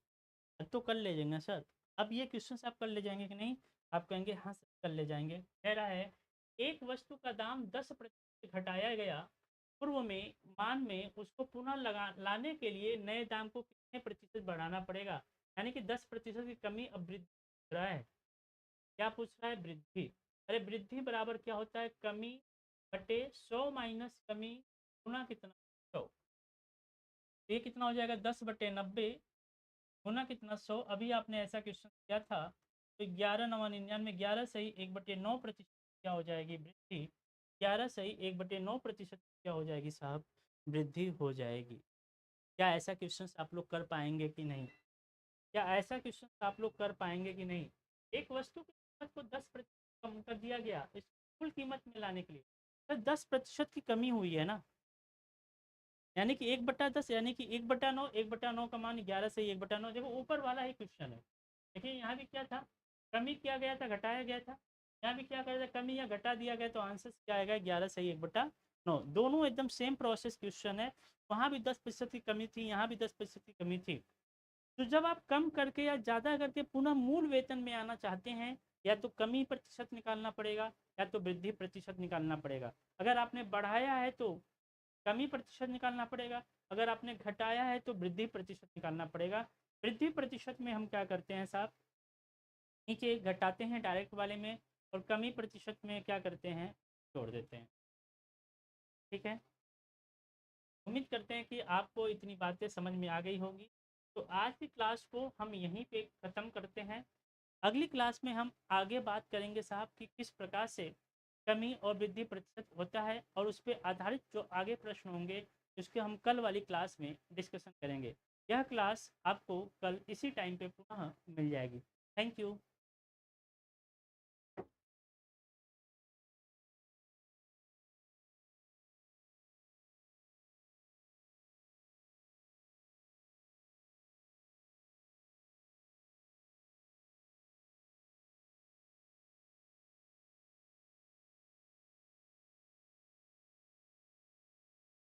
अब तो कर ले जाएंगे सर, अब ये क्वेश्चन आप कर ले जाएंगे कि नहीं, आप कहेंगे हाँ सर कर ले जाएंगे। कह रहा है एक वस्तु का दाम 10% घटाया गया, पूर्व में मान में उसको पुनः लगा लाने के लिए नए दाम को कितने प्रतिशत बढ़ाना पड़ेगा, यानी कि 10% की कमी अब वृद्धि हो रहा है, क्या पूछ रहा है, वृद्धि। अरे वृद्धि बराबर क्या होता है, कमी बटे 100 माइनस कमी, गुना कितना 100, ये कितना हो जाएगा 10/90, गुना कितना 100। अभी आपने ऐसा क्वेश्चन किया था, तो 11 नवा 99, 11 सही 1/9% क्या हो जाएगी, वृद्धि। 11 सही 1/9% क्या हो जाएगी साहब, वृद्धि हो जाएगी। क्या ऐसा क्वेश्चन आप लोग कर पाएंगे कि नहीं, क्या ऐसा क्वेश्चन आप लोग कर पाएंगे कि नहीं। एक वस्तु की कीमत को 10% कम कर दिया गया, इस कुल कीमत में लाने के लिए तो 10% की कमी हुई है ना, यानी कि 1/10, यानी कि 1/9, 1/9 का मान 11 से 1/9, देखो ऊपर वाला ही क्वेश्चन है। देखिए यहाँ भी क्या था, कमी किया गया था, घटाया गया था, यहाँ भी क्या करेगा, कमी या घटा दिया गया तो आंसर क्या आएगा 11 सही 1/9। दोनों एकदम सेम प्रोसेस क्वेश्चन है, वहाँ भी 10% की कमी थी, यहाँ भी 10% की कमी थी। तो जब आप कम करके या ज़्यादा करके पुनः मूल वेतन में आना चाहते हैं, या तो कमी प्रतिशत निकालना पड़ेगा या तो वृद्धि प्रतिशत निकालना पड़ेगा। अगर आपने बढ़ाया है तो कमी प्रतिशत निकालना पड़ेगा, अगर आपने घटाया है तो वृद्धि प्रतिशत निकालना पड़ेगा। वृद्धि प्रतिशत में हम क्या करते हैं साहब, नीचे घटाते हैं डायरेक्ट वाले में, और कमी प्रतिशत में क्या करते हैं, छोड़ देते हैं। ठीक है, उम्मीद करते हैं कि आपको इतनी बातें समझ में आ गई होगी। तो आज की क्लास को हम यहीं पे ख़त्म करते हैं। अगली क्लास में हम आगे बात करेंगे साहब कि किस प्रकार से कमी और वृद्धि प्रतिशत होता है, और उस पर आधारित जो आगे प्रश्न होंगे उसके हम कल वाली क्लास में डिस्कशन करेंगे। यह क्लास आपको कल इसी टाइम पे पुनः मिल जाएगी। Thank you.